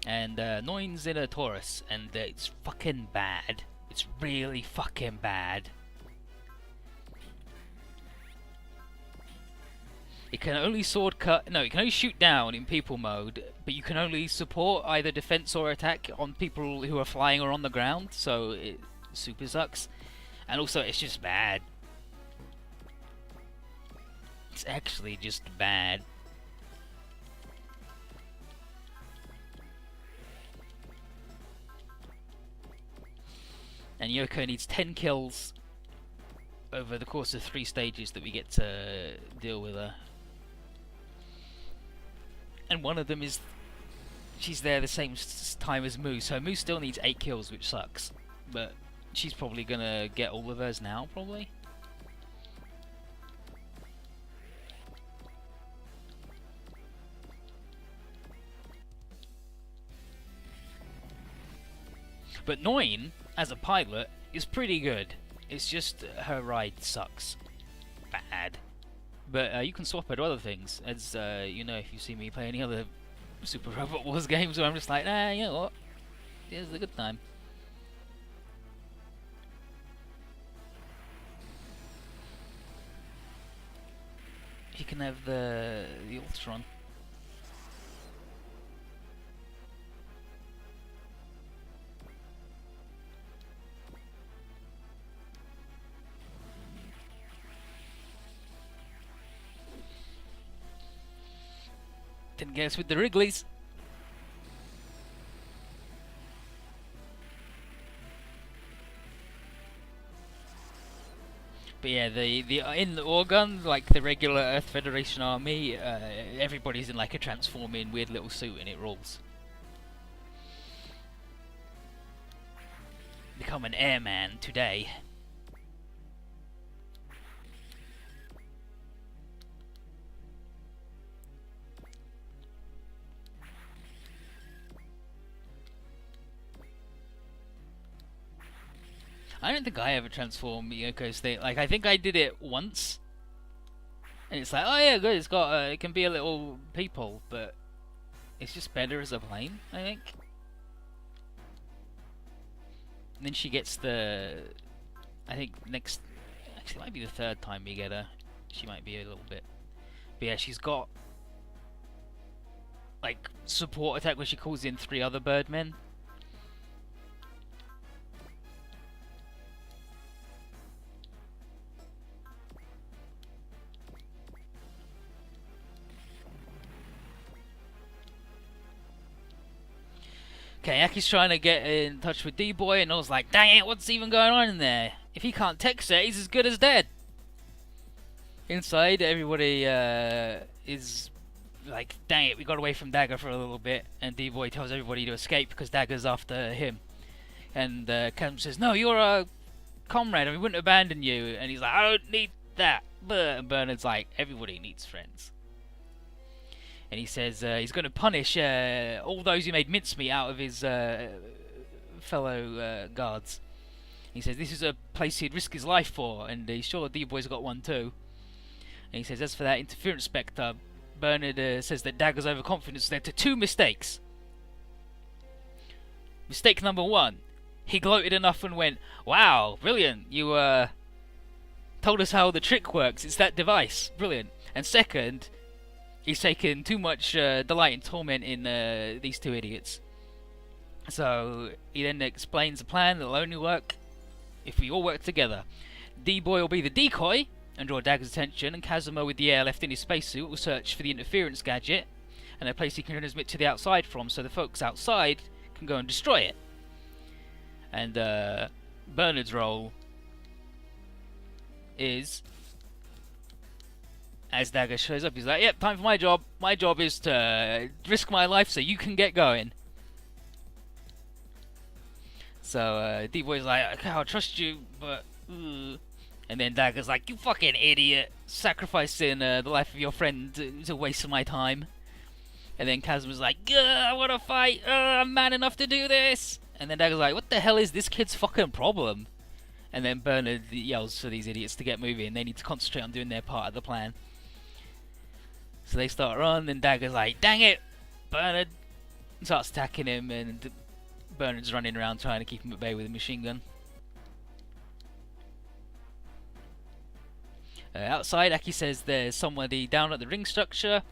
And Noin's in a Taurus, and it's fucking bad. It's really fucking bad. It can only sword cut. No, it can only shoot down in people mode, but you can only support either defense or attack on people who are flying or on the ground. So it super sucks, and also it's just bad. It's actually just bad. And Yoko needs 10 kills over the course of 3 stages that we get to deal with her. And one of them is she's there the same time as Moo, so Moo still needs 8 kills, which sucks. But she's probably gonna get all of hers now, probably. But Noin, as a pilot, is pretty good. It's just her ride sucks. Bad. But you can swap her to other things, as you know, if you see me play any other Super Robot Wars games where I'm just like, nah, you know what? Here's a good time. You can have the Ultron. Didn't get us with the Wrigleys. But yeah, in the Orgun, like the regular Earth Federation army, everybody's in like a transforming weird little suit, and it rules. Become an airman today. I don't think I ever transform Yoko's thing. Like, I think I did it once, and it's like, oh yeah, good. It's got, it can be a little people, but it's just better as a plane, I think. And then she gets the, I think next, actually, it might be the third time we get her. She might be a little bit, but yeah, she's got like support attack where she calls in 3 other birdmen. Okay, Aki's trying to get in touch with D-Boy, and I was like, dang it, what's even going on in there? If he can't text her, he's as good as dead. Inside, everybody is like, dang it, we got away from Dagger for a little bit, and D-Boy tells everybody to escape because Dagger's after him. And Cam says, no, you're a comrade, and we wouldn't abandon you. And he's like, I don't need that. And Bernard's like, everybody needs friends. And he says he's going to punish all those who made mincemeat out of his fellow guards. He says this is a place he'd risk his life for, and he's sure D-Boy's got one too. And he says, as for that interference spectre, Bernard says that Dagger's overconfidence led to 2 mistakes. Mistake number 1, he gloated enough and went, wow, brilliant, you told us how the trick works, it's that device, brilliant. And second, he's taken too much delight and torment in these 2 idiots. So he then explains a plan that'll only work if we all work together. D-Boy will be the decoy and draw Dagger's attention, and Kazuma with the air left in his spacesuit will search for the interference gadget and a place he can transmit to the outside from, so the folks outside can go and destroy it. And Bernard's role is, as Dagger shows up, he's like, yep, time for my job. My job is to risk my life so you can get going. So D-Boy's like, okay, I'll trust you, but... And then Dagger's like, you fucking idiot. Sacrificing the life of your friend is a waste of my time. And then Kazuma's like, I want to fight. I'm man enough to do this. And then Dagger's like, what the hell is this kid's fucking problem? And then Bernard yells for these idiots to get moving. They need to concentrate on doing their part of the plan. So they start run, and Dagger's like, dang it, Bernard. Starts attacking him, and Bernard's running around trying to keep him at bay with a machine gun. Outside, Aki says there's somebody down at the ring structure,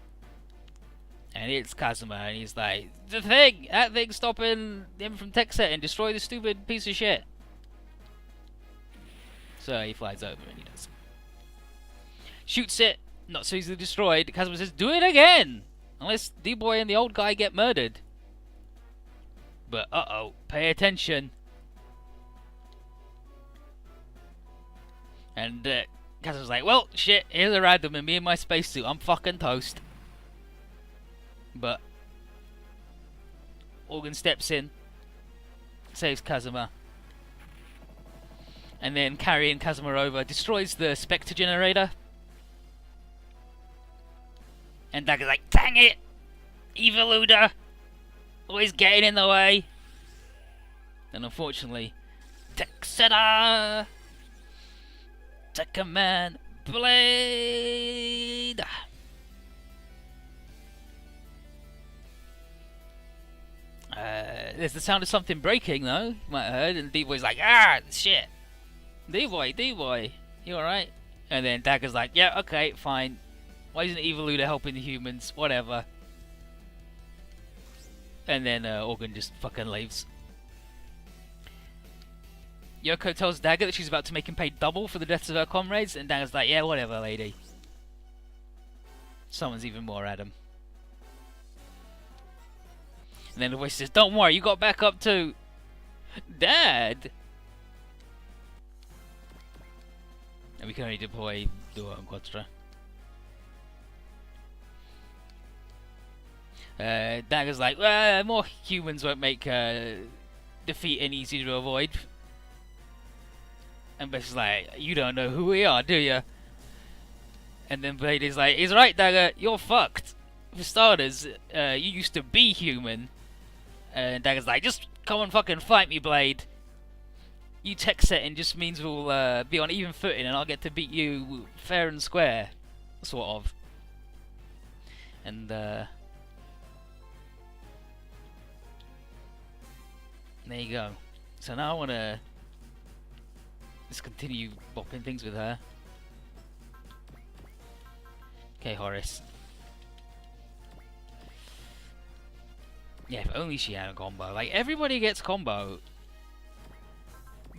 and it's Kazuma, and he's like, that thing's stopping him from tech set and destroy the stupid piece of shit. So he flies over and he does. Shoots it, not so easily destroyed. Kazuma says, do it again! Unless D-Boy and the old guy get murdered. But uh-oh, pay attention. And Kazuma's like, well, shit, here's a Radam and me in my spacesuit. I'm fucking toast. But Organ steps in, saves Kazuma, and then carrying Kazuma over, destroys the Spectre generator. And Dagger's like, dang it! Evil Uda! Always getting in the way. And unfortunately, Texeta! Command Blade! There's the sound of something breaking though, you might have heard, and D-Boy's like, ah, shit! D-Boy, you alright? And then Dagger's like, yeah, okay, fine. Why isn't Eviluda helping the humans? Whatever. And then Organ just fucking leaves. Yoko tells Dagger that she's about to make him pay double for the deaths of her comrades, and Dagger's like, yeah, whatever, lady. Someone's even more Radam. And then the voice says, don't worry, you got backup too. Dad! And we can only deploy Duo and Quadra. Dagger's like, well, more humans won't make defeat any easier to avoid. And Bess is like, you don't know who we are, do you? And then Blade is like, he's right, Dagger, you're fucked. For starters, you used to be human. And Dagger's like, just come and fucking fight me, Blade. You tech setting just means we'll be on even footing and I'll get to beat you fair and square. Sort of. And there you go. So now I want to just continue bopping things with her. Okay, Horace. Yeah, if only she had a combo. Like, everybody gets combo,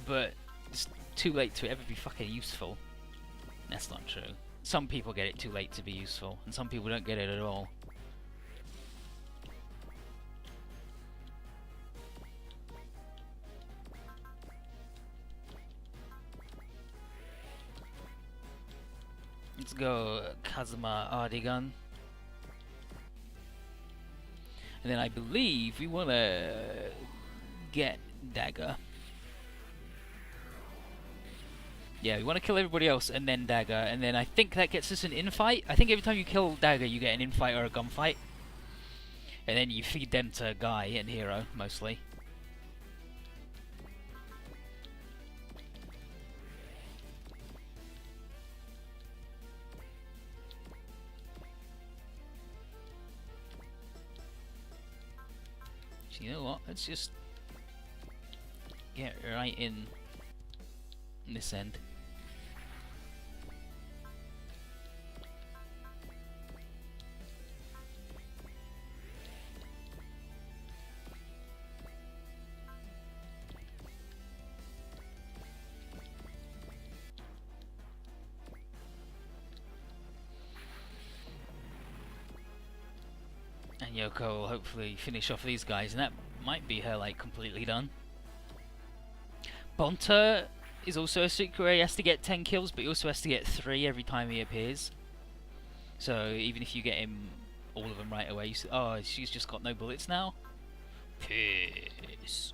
but it's too late to ever be fucking useful. That's not true. Some people get it too late to be useful, and some people don't get it at all. Let's go Kazuma Ardigan. And then I believe we want to get Dagger. Yeah, we want to kill everybody else and then Dagger. And then I think that gets us an infight. I think every time you kill Dagger you get an infight or a gunfight. And then you feed them to Guy and Hero, mostly. You know what? Let's just get right in this end. And Yoko will hopefully finish off these guys, and that might be her like completely done. Bonta is also a secret where he has to get 10 kills, but he also has to get 3 every time he appears. So even if you get him all of them right away, you say, oh, she's just got no bullets now? Piss.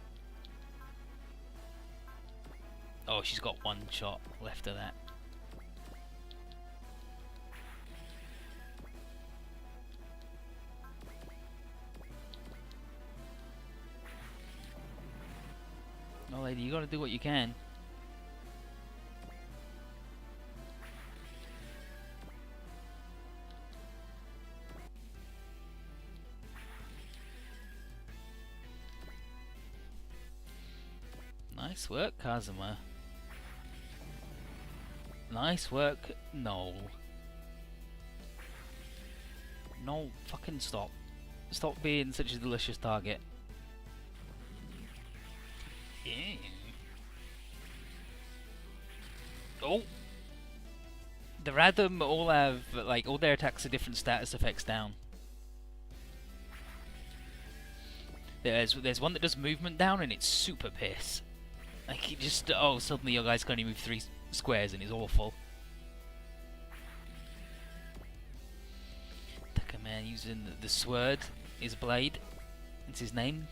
Oh, she's got 1 shot left of that. Oh, lady, you gotta do what you can. Nice work, Kazuma. Nice work, Noel. No, fucking stop. Stop being such a delicious target. Yeah. Oh! The Radam all have, like, all their attacks are different status effects down. There's one that does movement down and it's super piss. Like, it just, oh, suddenly your guys can only move 3 squares and it's awful. Dagger man using the sword, his blade. It's his name.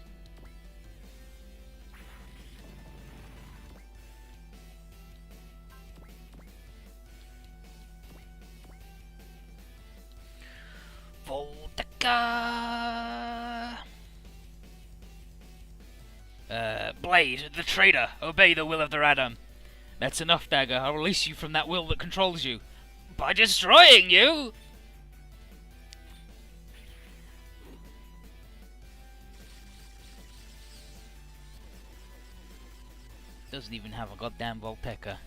Voltaka! Blade, the traitor, obey the will of the Radam. That's enough, Dagger. I'll release you from that will that controls you. By destroying you! Doesn't even have a goddamn Volteca.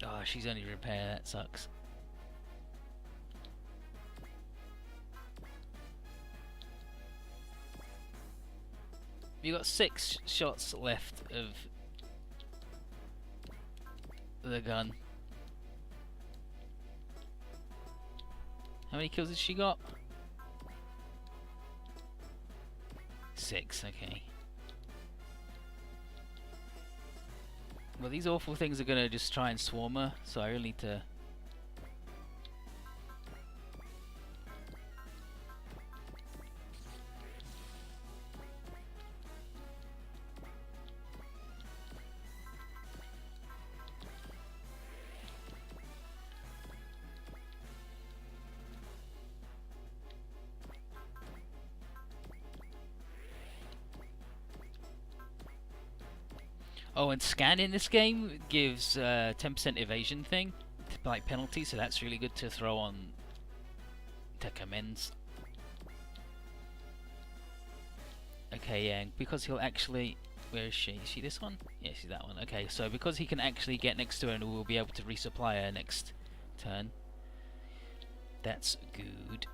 Oh, she's only repair, that sucks. You got 6 shots left of the gun. How many kills has she got? 6, okay. Well, these awful things are gonna just try and swarm her, so I really need to... Oh, and scan in this game gives 10% evasion thing, like penalty, so that's really good to throw on to commends. Okay, yeah, because he'll actually... Where is she? Is she this one? Yeah, she's that one. Okay, so because he can actually get next to her and we'll be able to resupply her next turn. That's good.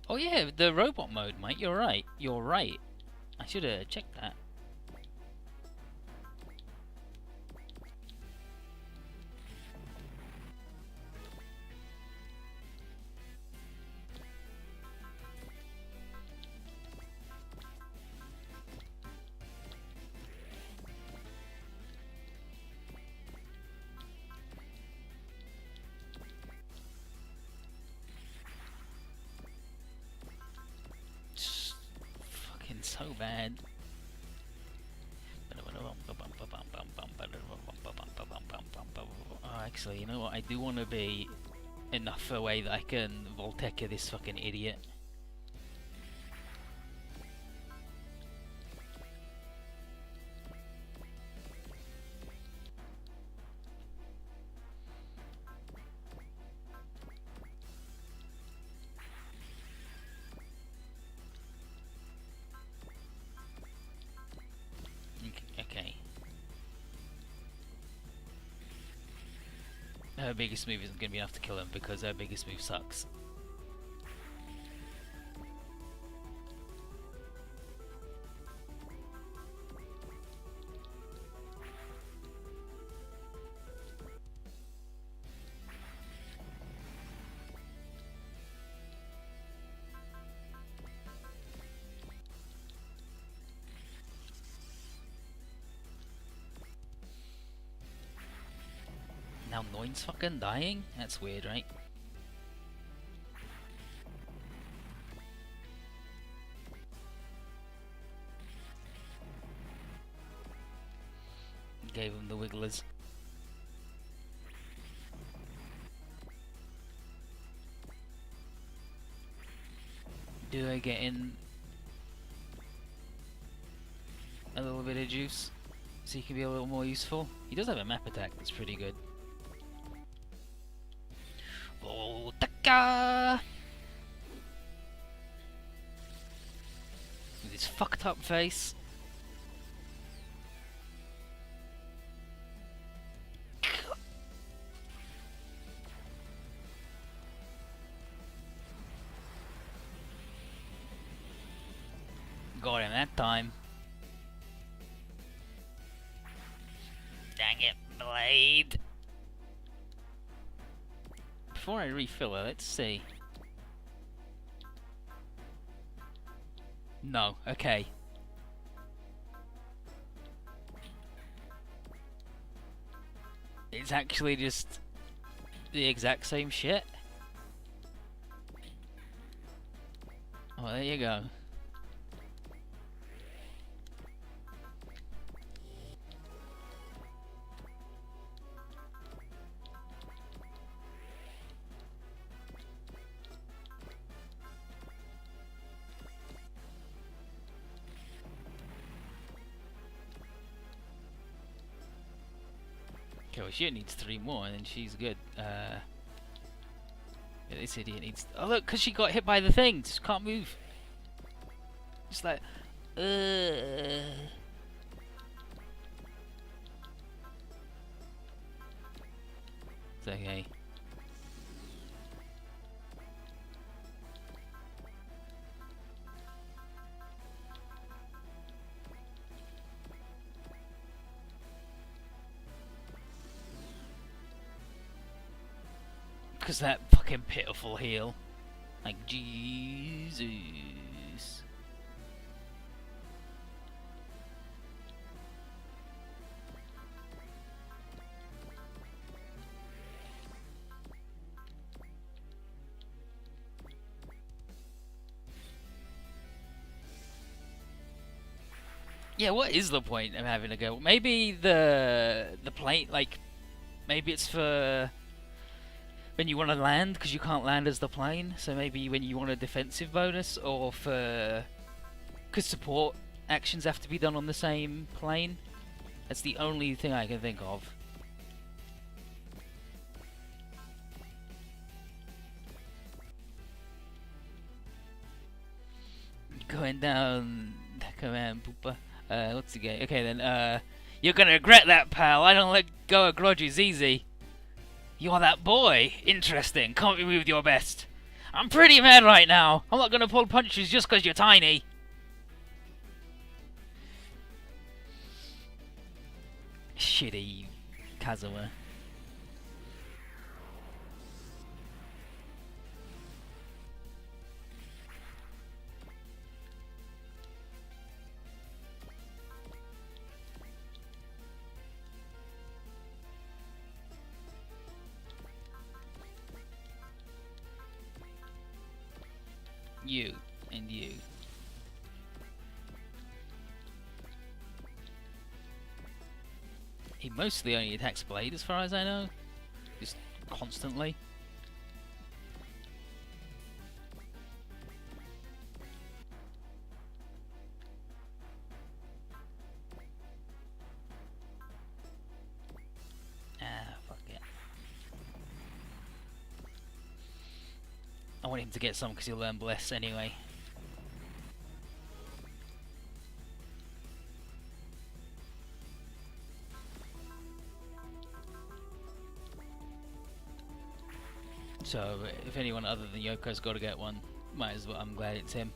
Oh yeah, the robot mode, mate. You're right. You're right. I should have checked that. So bad. Oh, actually, you know what? I do want to be enough away that I can Volteca this fucking idiot. Okay. Her biggest move isn't going to be enough to kill him because her biggest move sucks. Now Noin's fucking dying? That's weird, right? Gave him the wigglers. Do I get in a little bit of juice so he can be a little more useful? He does have a map attack that's pretty good. Oh, Dagger! With his fucked up face. Got him that time. Dang it, Blade! Before I refill her, let's see. No, okay. It's actually just the exact same shit. Oh, there you go. Okay, well, she needs 3 more, and then she's good. Yeah, this idiot needs. Oh look, because she got hit by the thing, just can't move. Just like, It's okay. Because that fucking pitiful heal. Like, Jesus. Yeah, what is the point of having a go? Maybe the plane, like, maybe it's for when you want to land, because you can't land as the plane. So maybe when you want a defensive bonus, or for because support actions have to be done on the same plane. That's the only thing I can think of. Going down the command, pooper. What's the game? Okay then, you're gonna regret that, pal. I don't let go of grudges easy. You're that boy. Interesting. Can't be with your best. I'm pretty mad right now. I'm not gonna pull punches just because you're tiny. Shitty Kazuma. You and you. He mostly only attacks Blade as far as I know. Just constantly. Fuck it. I want him to get some because he'll learn Bless anyway. So, if anyone other than Yoko's got to get one, might as well. I'm glad it's him.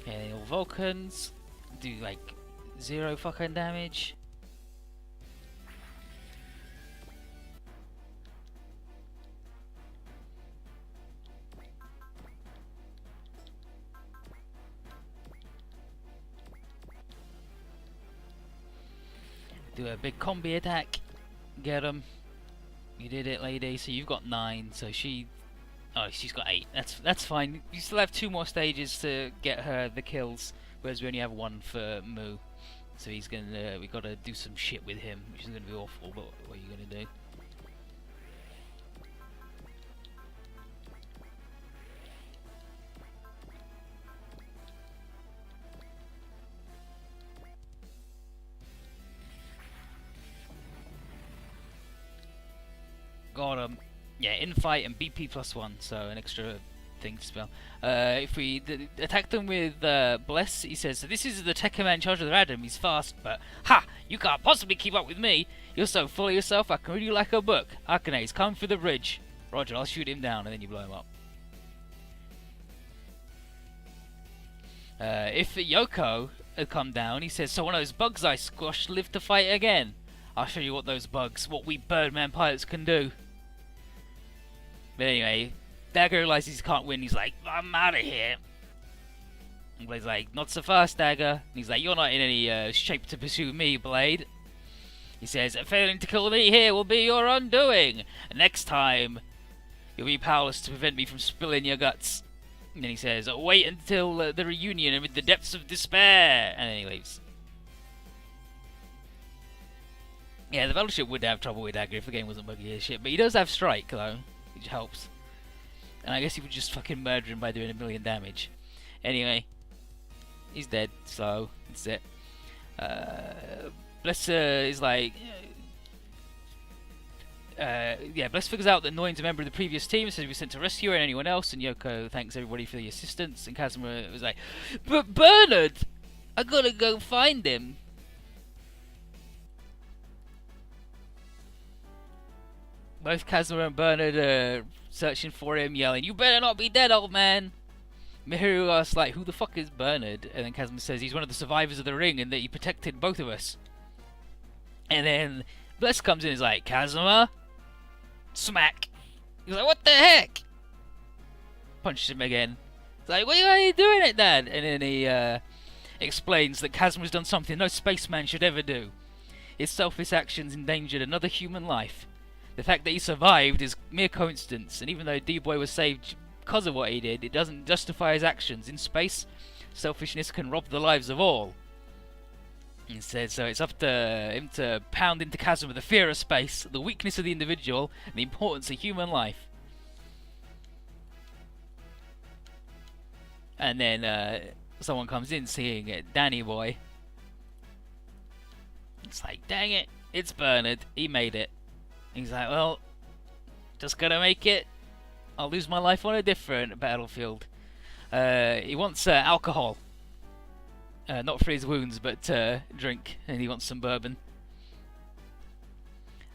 Okay, all Vulcans do like 0 fucking damage. Do a big combi attack. Get him. You did it, lady. So you've got 9. So she... Oh, she's got 8. That's fine. You still have 2 more stages to get her the kills, whereas we only have 1 for Mu. So he's gonna... we gotta do some shit with him, which is gonna be awful, but what are you gonna do? Got him. Yeah, infight and BP +1, so an extra thing to spell. If we attack them with Bless, he says, so this is the tech man in charge of the Radam. He's fast, but ha! You can't possibly keep up with me. You're so full of yourself, I can read you like a book. Akane's come for the bridge. Roger, I'll shoot him down, and then you blow him up. If Yoko had come down, he says, so one of those bugs I squashed live to fight again. I'll show you what those bugs, what we Birdman pilots can do. But anyway, Dagger realizes he can't win. He's like, I'm out of here. And Blade's like, not so fast, Dagger. And he's like, you're not in any shape to pursue me, Blade. He says, failing to kill me here will be your undoing. And next time, you'll be powerless to prevent me from spilling your guts. And then he says, wait until the reunion amid the depths of despair. And then he leaves. Yeah, the Battleship would have trouble with Dagger if the game wasn't buggy as shit. But he does have Strike, though, which helps. And I guess he would just fucking murder him by doing 1,000,000 damage. Anyway, he's dead, so that's it. Bless is like... yeah, Bless figures out that Noin's a member of the previous team, says he was sent to rescue her and anyone else, and Yoko thanks everybody for the assistance, and Kazuma was like, but Bernard! I gotta go find him! Both Kazuma and Bernard are searching for him, yelling, you better not be dead, old man! Mihiru asks, like, who the fuck is Bernard? And then Kazuma says he's one of the survivors of the ring and that he protected both of us. And then Bless comes in and is like, Kazuma? Smack! He's like, what the heck? Punches him again. He's like, why are you doing it, Dad? And then he explains that Kazuma's done something no spaceman should ever do. His selfish actions endangered another human life. The fact that he survived is mere coincidence, and even though D-Boy was saved because of what he did, it doesn't justify his actions. In space, selfishness can rob the lives of all. Instead, so it's up to him to pound into Kazuma the fear of space, the weakness of the individual, and the importance of human life. And then someone comes in seeing it, Danny Boy. It's like, dang it, it's Bernard, he made it. He's like, well, just gonna make it. I'll lose my life on a different battlefield. He wants alcohol. Not for his wounds, but drink. And he wants some bourbon.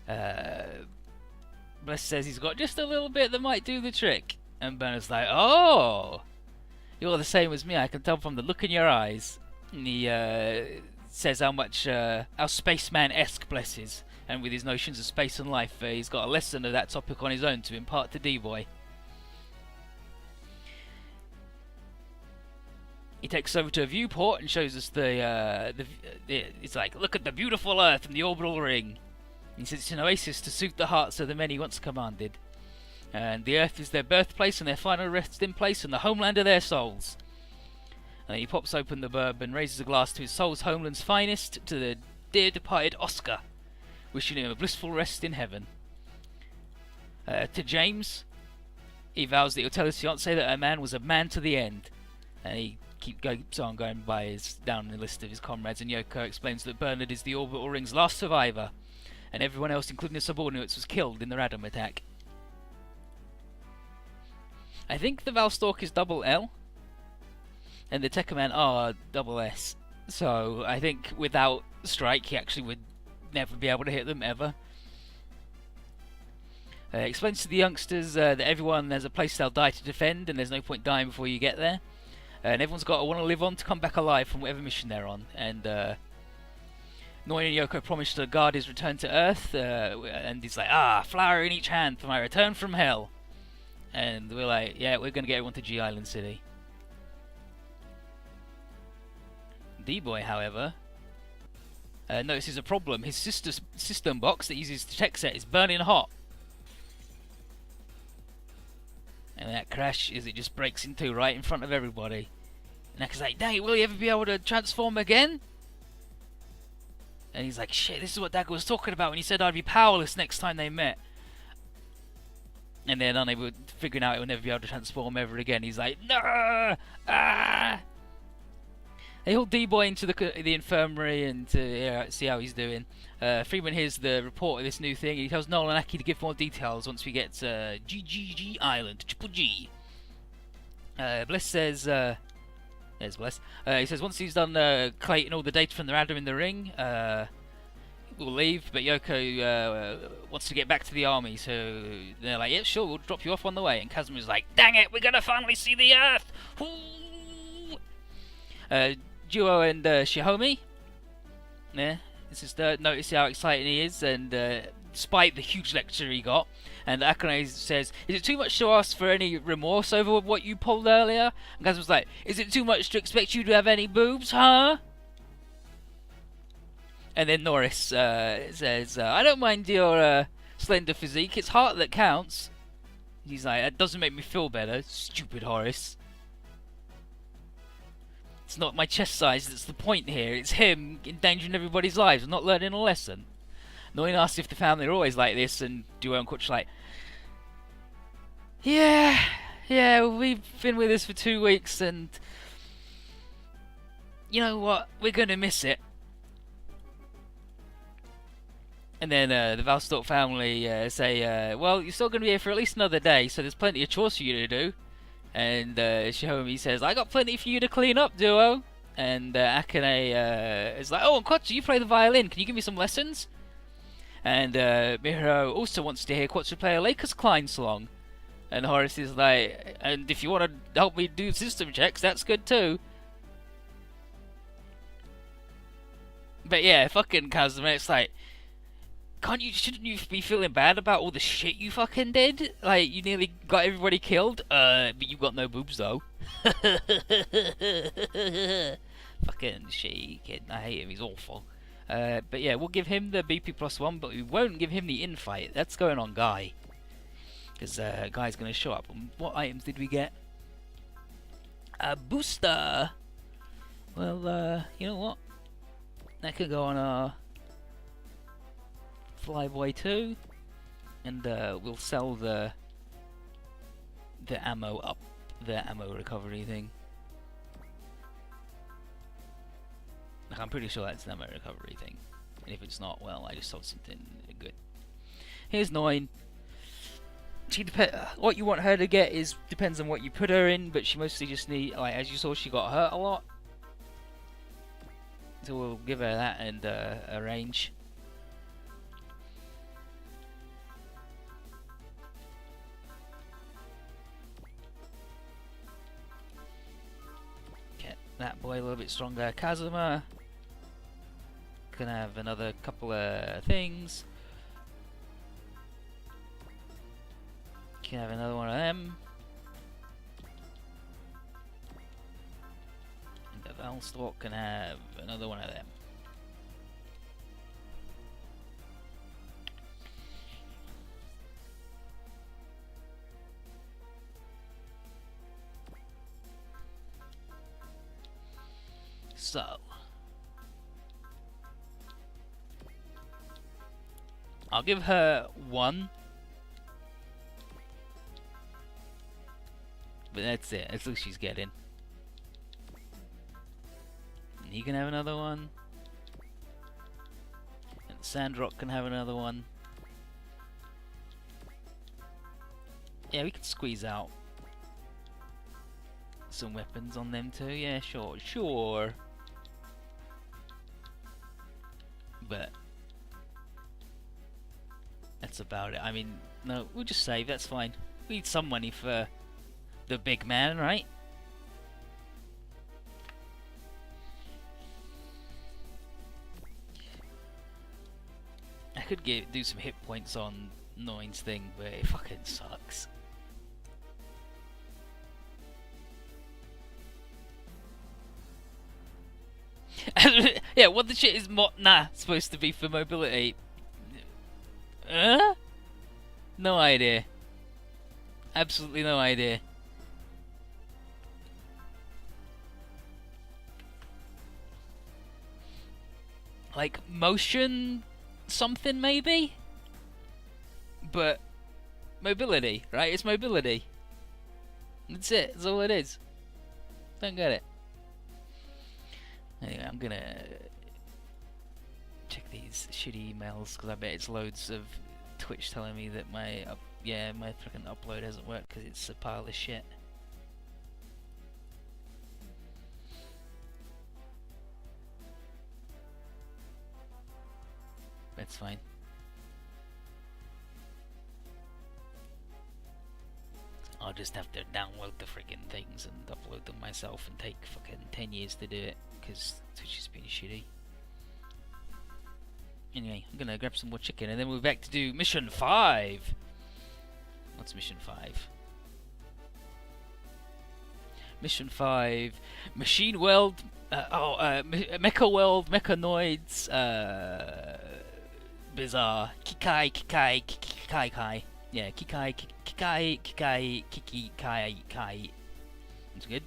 Bless says he's got just a little bit that might do the trick. And Bernard's like, oh! You're the same as me, I can tell from the look in your eyes. And he says how much, how spaceman-esque Bless is. And with his notions of space and life, he's got a lesson of that topic on his own to impart to D-Boy. He takes us over to a viewport and shows us it's like, look at the beautiful Earth and the orbital ring. He says it's an oasis to suit the hearts of the men he once commanded. And the Earth is their birthplace and their final resting place and the homeland of their souls. And he pops open the bourbon, raises a glass to his soul's homeland's finest, to the dear departed Oscar, wishing him a blissful rest in heaven. To James, he vows that he'll tell his fiancée that her man was a man to the end. And he keeps on going by down the list of his comrades, and Yoko explains that Bernard is the orbital ring's last survivor, and everyone else, including the subordinates, was killed in the Radam attack. I think the Valstalk is double L, and the Tekkaman are double S. So I think without Strike, he actually would never be able to hit them ever. Explains to the youngsters that everyone has a place they'll die to defend, and there's no point dying before you get there. And everyone's got to want to live on to come back alive from whatever mission they're on. And Noin and Yoko promise to guard his return to Earth, and he's like, flower in each hand for my return from hell. And we're like, yeah, we're going to get everyone to G Island City. D-Boy, however, notices a problem. His system box that uses the tech set is burning hot. And that crash is it just breaks in two right in front of everybody. And Naka's like, dang it, will he ever be able to transform again? And he's like, shit, this is what Dagger was talking about when he said I'd be powerless next time they met. And then unable figuring out he'll never be able to transform ever again. He's like, no! Ah! They haul D-Boy into the infirmary and to see how he's doing. Freeman hears the report of this new thing and he tells Noel and Aki to give more details once we get to GGG Island, Triple G. Bliss says, there's Bliss. He says once he's done collating all the data from the Radam in the ring, we'll leave, but Yoko wants to get back to the army, so they're like, yeah, sure, we'll drop you off on the way. And Kazuma's like, dang it, we're gonna finally see the Earth! Duo and Shihomi, yeah, this is notice how exciting he is, and despite the huge lecture he got, And Akane says, "Is it too much to ask for any remorse over what you pulled earlier?" And Kazuma's like, "Is it too much to expect you to have any boobs, huh?" And then Norris says, "I don't mind your slender physique. It's heart that counts." He's like, "That doesn't make me feel better, stupid Horace. It's not my chest size that's the point here. It's him endangering everybody's lives and not learning a lesson." Noin asks if the family are always like this, and Duo and Kutch like, Yeah, we've been with us for 2 weeks, and you know what? We're gonna miss it. And then the Valstorp family say, well, you're still going to be here for at least another day, so there's plenty of chores for you to do. And Shihomi says, I got plenty for you to clean up, Duo. And Akane is like, oh, and Quatsu, you play the violin. Can you give me some lessons? And Miho also wants to hear Quatsu play a Lakers Klein song. And Horace is like, and if you want to help me do system checks, that's good too. But yeah, fucking Kazuma, it's like, shouldn't you be feeling bad about all the shit you fucking did? Like, you nearly got everybody killed, but you got no boobs though. Fucking shitty kid, I hate him, he's awful. But yeah, we'll give him the BP +1, but we won't give him the infight. That's going on Guy. Because Guy's going to show up. And what items did we get? A booster! Well, you know what? That could go on our Flyboy 2, and we'll sell the ammo up, the ammo recovery thing. Like, I'm pretty sure that's an ammo recovery thing, and if it's not, well, I just sold something good. Here's 9. She what you want her to get depends on what you put her in, but she mostly just need, like, as you saw, she got hurt a lot, so we'll give her that and a range. That boy a little bit stronger. Kazuma can have another couple of things. Can have another one of them. And the Valstork can have another one of them. So, I'll give her 1, but that's it. That's all she's getting. And he can have another one, and Sandrock can have another one. Yeah, we can squeeze out some weapons on them too. Yeah, sure. But that's about it. I mean, no, we'll just save, that's fine. We need some money for the big man, right? I could do some hit points on Noin's thing, but it fucking sucks. Yeah, what the shit is supposed to be for mobility? No idea. Absolutely no idea. Like motion something maybe? But mobility, right? It's mobility. That's it. That's all it is. Don't get it. Anyway, I'm gonna check these shitty emails because I bet it's loads of Twitch telling me that my freaking upload hasn't worked because it's a pile of shit. That's fine. I'll just have to download the friggin' things and upload them myself and take fucking 10 years to do it because Twitch has been shitty. Anyway, I'm gonna grab some more chicken and then we're back to do mission 5. What's mission 5? Mission 5, Machine World, Mecha World, Mechanoids, Bizarre, Kikai. Yeah, Kikai. That's good.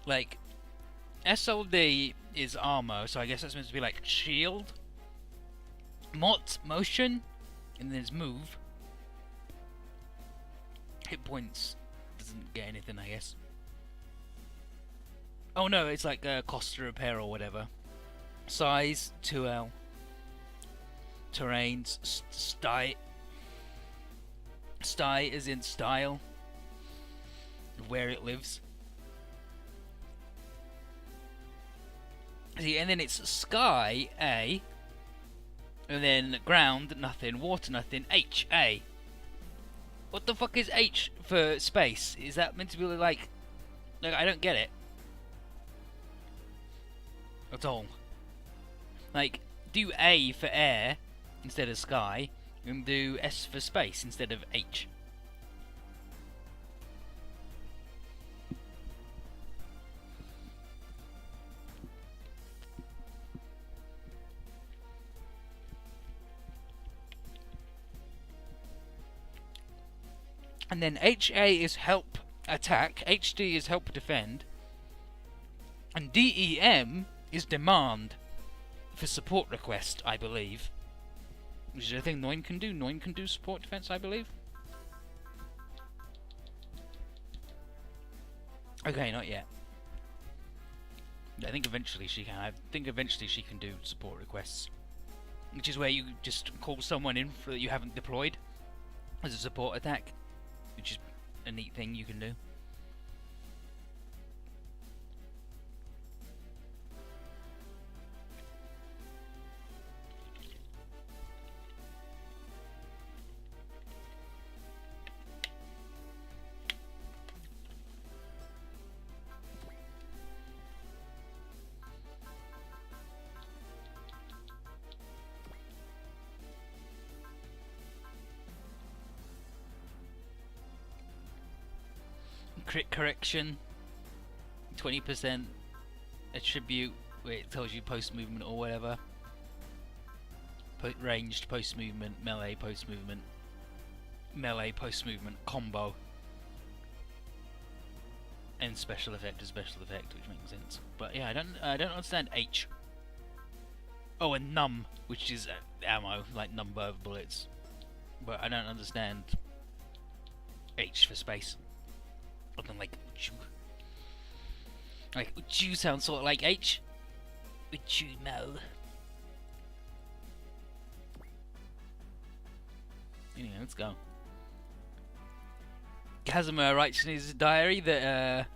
Like, SLD is armor, so I guess that's meant to be like shield. Motion, and then there's move. Hit points doesn't get anything, I guess. Oh no, it's like cost to repair or whatever. Size 2L. Terrains style. Style is in style. Where it lives. See, and then it's sky A, and then ground nothing, water nothing, H A. What the fuck is H for space? Is that meant to be like I don't get it at all. Like, do A for air instead of sky, and do S for space instead of H. And then HA is help attack, HD is help defend, and DEM is demand for support request, I believe. Which is a thing Noin can do. Noin can do support defense, I believe. Okay, not yet. I think eventually she can. I think eventually she can do support requests, which is where you just call someone in that you haven't deployed as a support attack, which is a neat thing you can do. Crit correction, 20% attribute where it tells you post movement or whatever. Ranged post movement, melee post movement, combo, and special effect to special effect, which makes sense. But yeah, I don't understand H. Oh, and num, which is ammo, like number of bullets. But I don't understand H for space. Other than like Uchu. Like Uchu sounds sort of like H. Uchu no. Anyway, let's go. Casimir writes in his diary that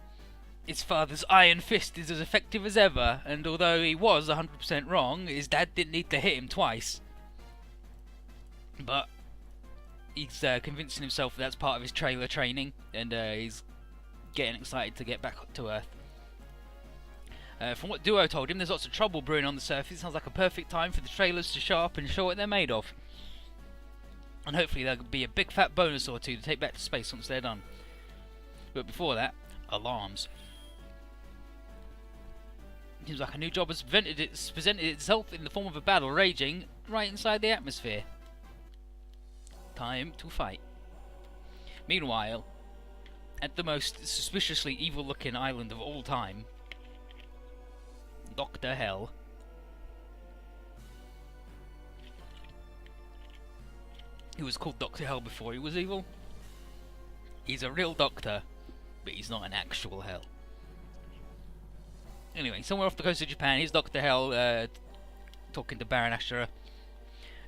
his father's iron fist is as effective as ever, and although he was 100% wrong, his dad didn't need to hit him twice. But he's convincing himself that's part of his trailer training, and he's getting excited to get back to Earth. From what Duo told him, there's lots of trouble brewing on the surface. Sounds like a perfect time for the trailers to show up and show what they're made of. And hopefully there'll be a big fat bonus or two to take back to space once they're done. But before that, alarms. Seems like a new job has presented itself in the form of a battle raging right inside the atmosphere. Time to fight. Meanwhile, at the most suspiciously evil-looking island of all time, Dr. Hell He was called Dr. Hell before he was evil. He's a real doctor, but he's not an actual hell. Anyway, somewhere off the coast of Japan, here's Dr. Hell talking to Baron Ashura.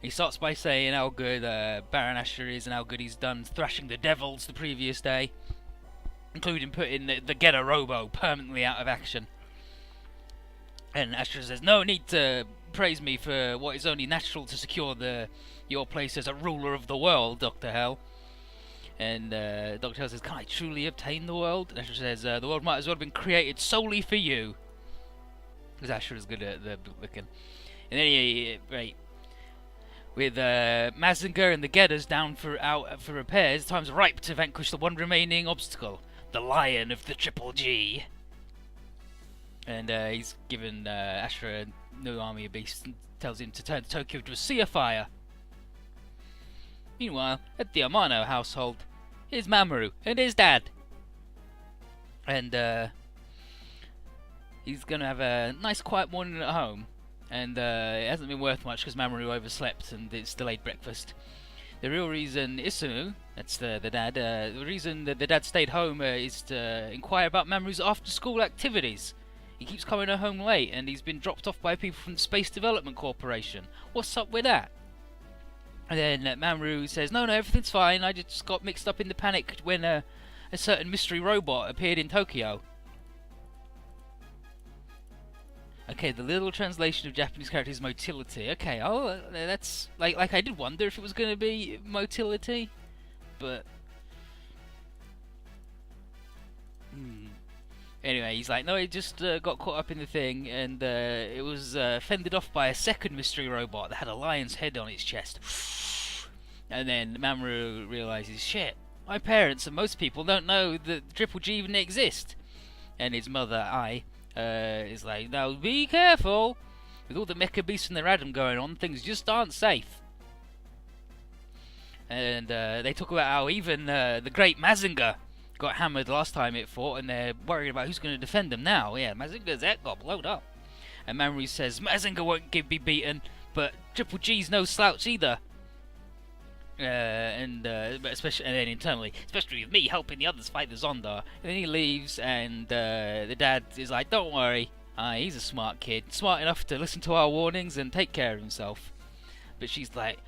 He starts by saying how good Baron Ashura is and how good he's done thrashing the devils the previous day, including putting the Getter Robo permanently out of action. And Ashura says, no need to praise me for what is only natural to secure your place as a ruler of the world, Dr. Hell. And Dr. Hell says, can I truly obtain the world? And Ashura says, the world might as well have been created solely for you. Because Ashura's good at the looking. And then right, with Mazinger and the Getters down for repairs, time's ripe to vanquish the one remaining obstacle, the Lion of the Triple G. And he's given Ashura a new army of beasts and tells him to turn Tokyo to a sea of fire. Meanwhile, at the Amano household, here's Mamoru and his dad. And he's going to have a nice quiet morning at home. And it hasn't been worth much because Mamoru overslept and it's delayed breakfast. The real reason Isunu, that's the dad, the reason that the dad stayed home is to inquire about Mamoru's after-school activities. He keeps coming home late and he's been dropped off by people from the Space Development Corporation. What's up with that? And then Mamoru says, no, everything's fine. I just got mixed up in the panic when a certain mystery robot appeared in Tokyo. Okay, the literal translation of Japanese character is motility. Okay, that's like I did wonder if it was going to be motility, but anyway, he's like, no, he just got caught up in the thing, and it was fended off by a second mystery robot that had a lion's head on its chest. And then Mamoru realizes, shit, my parents and most people don't know that Triple G even exist. And his mother, is like, now be careful. With all the mecha beasts and the Radam going on, things just aren't safe. And they talk about how even the great Mazinger got hammered last time it fought, and they're worried about who's going to defend them now. Yeah, Mazinger's head got blown up. And Mamoru says, Mazinger won't be beaten, but Triple G's no slouch either. But especially, and then internally, especially with me helping the others fight the Zonda. And then he leaves, and the dad is like, don't worry, he's a smart kid, smart enough to listen to our warnings and take care of himself. But she's like,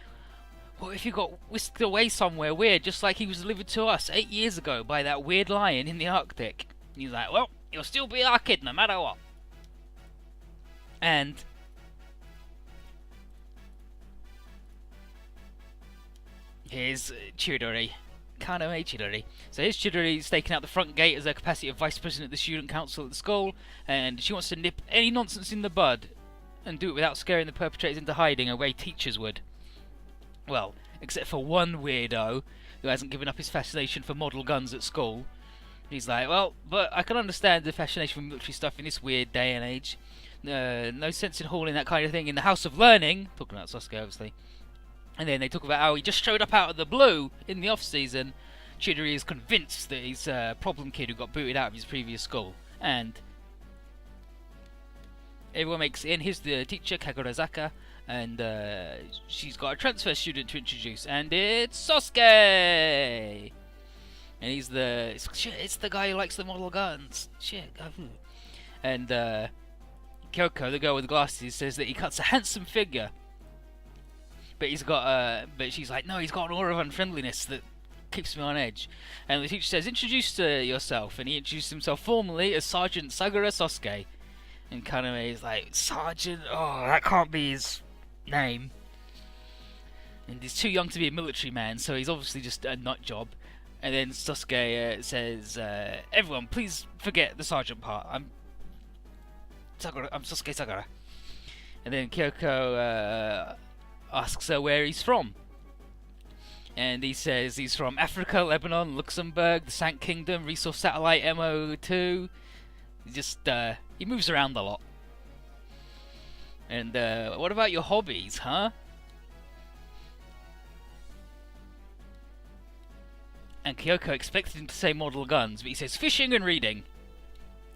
what if you got whisked away somewhere weird, just like he was delivered to us 8 years ago by that weird lion in the Arctic? And he's like, well, he'll still be our kid no matter what. And here's Chidori, Kaname Chidori. So here's Chidori staking out the front gate as her capacity of vice president of the student council at the school, and she wants to nip any nonsense in the bud and do it without scaring the perpetrators into hiding the way teachers would. Well, except for one weirdo who hasn't given up his fascination for model guns at school. He's like, well, but I can understand the fascination for military stuff in this weird day and age. No sense in hauling that kind of thing in the House of Learning. Talking about Sasuke, obviously. And then they talk about how he just showed up out of the blue in the off-season. Chidori is convinced that he's a problem kid who got booted out of his previous school. And everyone makes it in. Here's the teacher, Kagurazaka. And she's got a transfer student to introduce. And it's Sasuke! And he's it's the guy who likes the model guns. Shit. And Kyoko, the girl with the glasses, says that he cuts a handsome figure. But she's like, no, he's got an aura of unfriendliness that keeps me on edge. And the teacher says, introduce yourself. And he introduced himself formally as Sergeant Sagura Sosuke. And Kaname is like, Sergeant? Oh, that can't be his name. And he's too young to be a military man, so he's obviously just a nut job. And then Sosuke says, everyone, please forget the sergeant part. I'm Sosuke Sagura. And then Kyoko asks her where he's from. And he says he's from Africa, Lebanon, Luxembourg, the Sank Kingdom, Resource Satellite MO2. He moves around a lot. And what about your hobbies, huh? And Kyoko expected him to say model guns, but he says fishing and reading.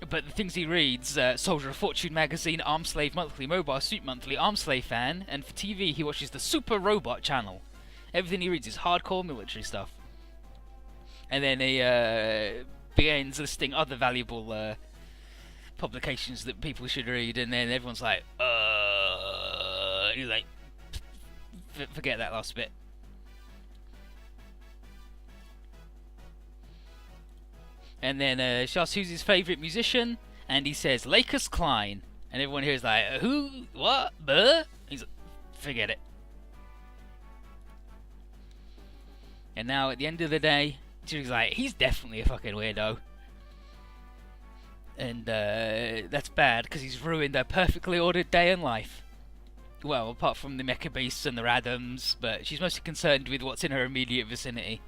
But the things he reads, Soldier of Fortune magazine, Arm Slave Monthly, Mobile Suit Monthly, Arm Slave fan, and for TV he watches the Super Robot channel. Everything he reads is hardcore military stuff. And then he begins listing other valuable publications that people should read, and then everyone's like, he's like, forget that last bit. And then she asks who's his favourite musician, and he says Lakers Klein, and everyone here is like, who, what, buh? He's like, forget it. And now at the end of the day, she's like, he's definitely a fucking weirdo. And that's bad, because he's ruined a perfectly ordered day in life. Well, apart from the Mecha Beasts and the Radams, but she's mostly concerned with what's in her immediate vicinity.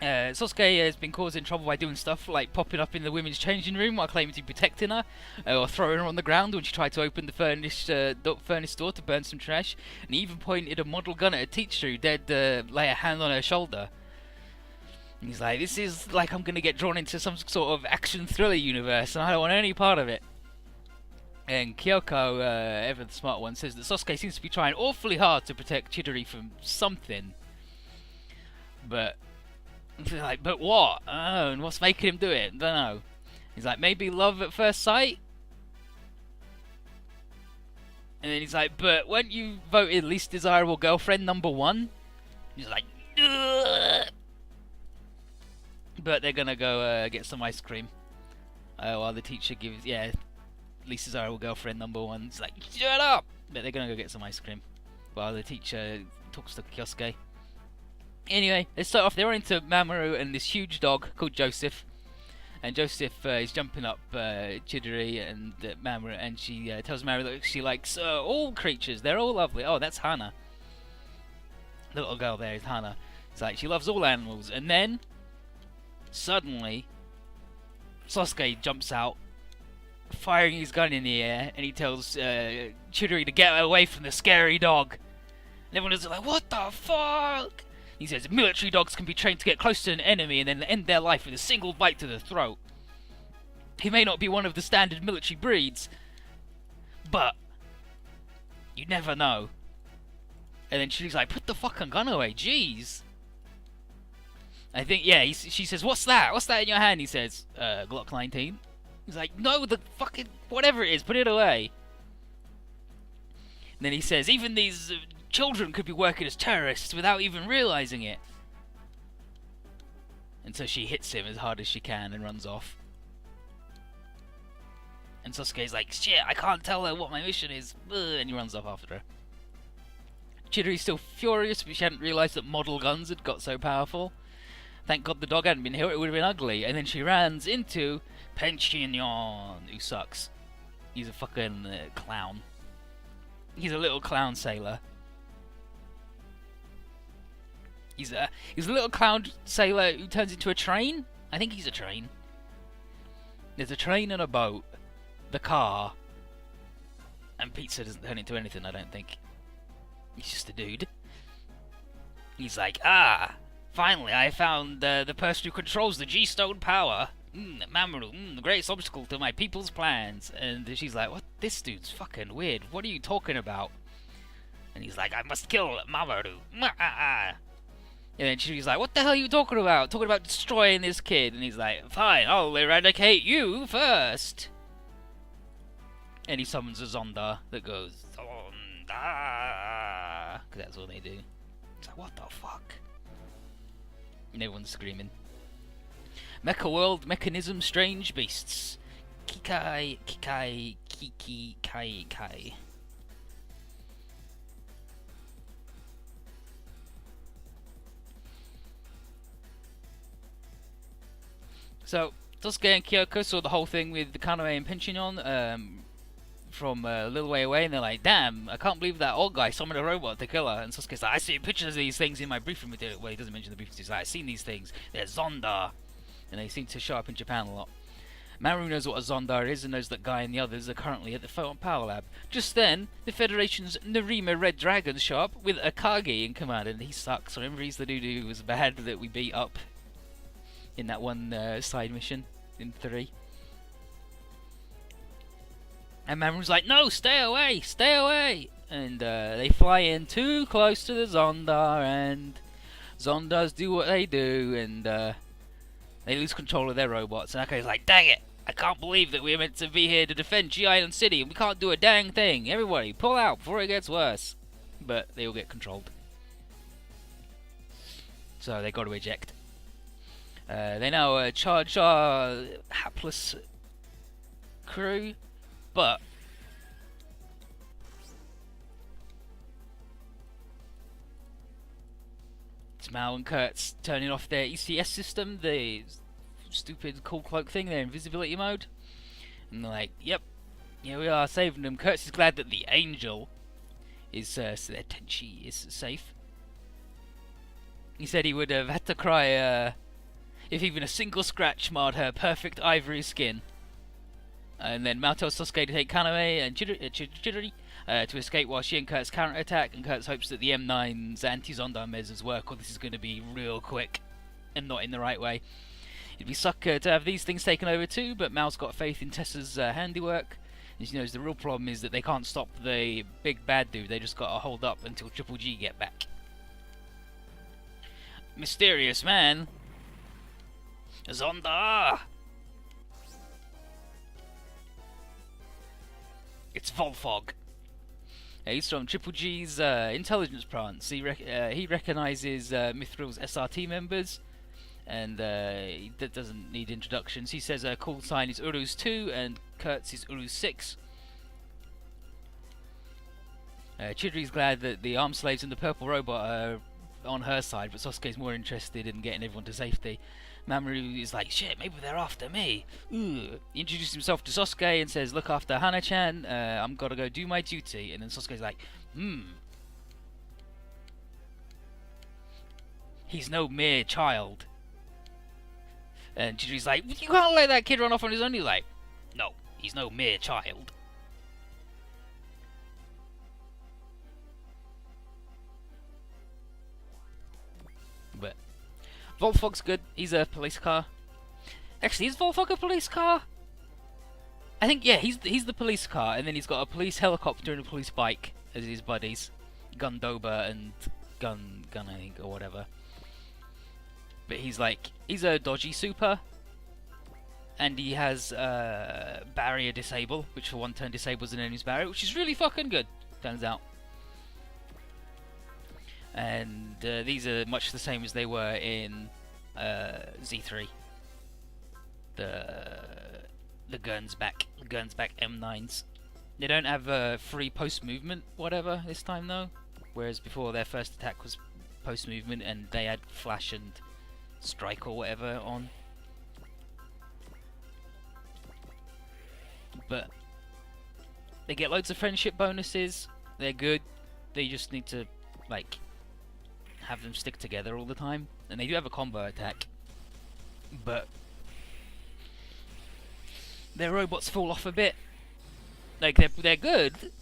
Sasuke has been causing trouble by doing stuff like popping up in the women's changing room while claiming to be protecting her, or throwing her on the ground when she tried to open the furnace door to burn some trash, and he even pointed a model gun at a teacher who dared lay a hand on her shoulder. And he's like, this is like I'm going to get drawn into some sort of action thriller universe, and I don't want any part of it. And Kyoko, ever the smart one, says that Sasuke seems to be trying awfully hard to protect Chidori from something. But like, but what? Oh, and what's making him do it? Don't know. He's like, maybe love at first sight? And then he's like, but weren't you voted least desirable girlfriend #1? He's like, ugh. But they're gonna go get some ice cream. While the teacher gives, least desirable girlfriend #1. He's like, shut up! But they're gonna go get some ice cream. While the teacher talks to Kyosuke. Anyway, let's start off. They're into Mamoru and this huge dog called Joseph. And Joseph is jumping up Chidori and Mamoru, and she tells Mamoru that she likes all creatures. They're all lovely. Oh, that's Hana. The little girl there is Hana. It's like she loves all animals. And then, suddenly, Sasuke jumps out, firing his gun in the air, and he tells Chidori to get away from the scary dog. And everyone is like, what the fuck? He says military dogs can be trained to get close to an enemy and then end their life with a single bite to the throat. He may not be one of the standard military breeds, but you never know. And then she's like, put the fucking gun away, jeez. I think, she says, what's that? What's that in your hand? He says, Glock 19. He's like, no, the fucking, whatever it is, put it away. And then he says, even these children could be working as terrorists without even realizing it. And so she hits him as hard as she can and runs off. And Sasuke's like, shit, I can't tell her what my mission is. And he runs off after her. Chidori's still furious because she hadn't realized that model guns had got so powerful. Thank God the dog hadn't been here, it would have been ugly. And then she runs into Penchinion, who sucks. He's a fucking clown. He's a little clown sailor. He's a little clown sailor who turns into a train. I think he's a train. There's a train and a boat. The car. And pizza doesn't turn into anything, I don't think. He's just a dude. He's like, finally I found the person who controls the G-Stone power. Mamoru, the greatest obstacle to my people's plans. And she's like, what? This dude's fucking weird. What are you talking about? And he's like, I must kill Mamoru. And then she's like, what the hell are you talking about? Talking about destroying this kid. And he's like, fine, I'll eradicate you first. And he summons a Zonda that goes, Zonda. Because that's all they do. It's like, what the fuck? And everyone's screaming. Mecha world, mechanism, strange beasts. Kikai, kikai, kiki, kai, kai. So, Sasuke and Kyoko saw the whole thing with the Kaname and Penchinion from a little way away, and they're like, damn, I can't believe that old guy summoned a robot to kill her. And Sasuke's like, I see pictures of these things in my briefing material. Well, he doesn't mention the briefing material. He's like, I've seen these things. They're Zonda. And they seem to show up in Japan a lot. Mamoru knows what a Zonda is and knows that Guy and the others are currently at the Photon Power Lab. Just then, the Federation's Narima Red Dragons show up with Akagi in command, and he sucks. Remember, he's the dude who was bad that we beat up in that one side mission in 3. And Mamru's like, no, stay away, stay away. And they fly in too close to the Zonda, and Zondas do what they do, and they lose control of their robots. And Aka's like, dang it, I can't believe that we're meant to be here to defend G Island City, and we can't do a dang thing. Everybody, pull out before it gets worse. But they all get controlled. So they got to eject. They now charge our hapless crew, but it's Mal and Kurtz turning off their ECS system, the stupid cool cloak thing, their invisibility mode, and they're like, yep, here we are saving them. Kurtz is glad that the Angel is, so their Tenchi is safe. He said he would have had to cry if even a single scratch marred her perfect ivory skin. And then Mal tells Sasuke to take Kaname and Chidori to escape while she and Kurtz counterattack, and Kurtz hopes that the M9's anti-Zonda measures work, or this is going to be real quick and not in the right way. It'd be sucker to have these things taken over too, but Mal's got faith in Tessa's handiwork. And she knows the real problem is that they can't stop the big bad dude, they just got to hold up until Triple G get back. Mysterious man! Zonda! It's Volfog. He's from Triple G's intelligence branch. He recognizes Mithril's SRT members, and he doesn't need introductions. He says call sign is Uruz 2 and Kurtz is Uruz 6. Chidori's glad that the armed slaves and the purple robot are on her side, but Sasuke's more interested in getting everyone to safety. Mamoru is like, shit, maybe they're after me. Ooh. He introduces himself to Sasuke and says, look after Hana-chan, I'm gotta go do my duty. And then Sasuke's like, he's no mere child. And Chidori's like, you can't let that kid run off on his own. He's like, no, he's no mere child. But Volfog's good. He's a police car. Actually, is Volfog a police car? I think, yeah, he's the police car, and then he's got a police helicopter and a police bike as his buddies. Gundoba and Gun, I think, or whatever. But he's a dodgy super. And he has barrier disable, which for one turn disables an enemy's barrier, which is really fucking good, turns out. And these are much the same as they were in Z3. The guns back M9s. They don't have free post movement whatever this time though, whereas before their first attack was post movement and they had flash and strike or whatever on. But they get loads of friendship bonuses. They're good. They just need to like have them stick together all the time, and they do have a combo attack, but their robots fall off a bit. Like they're good,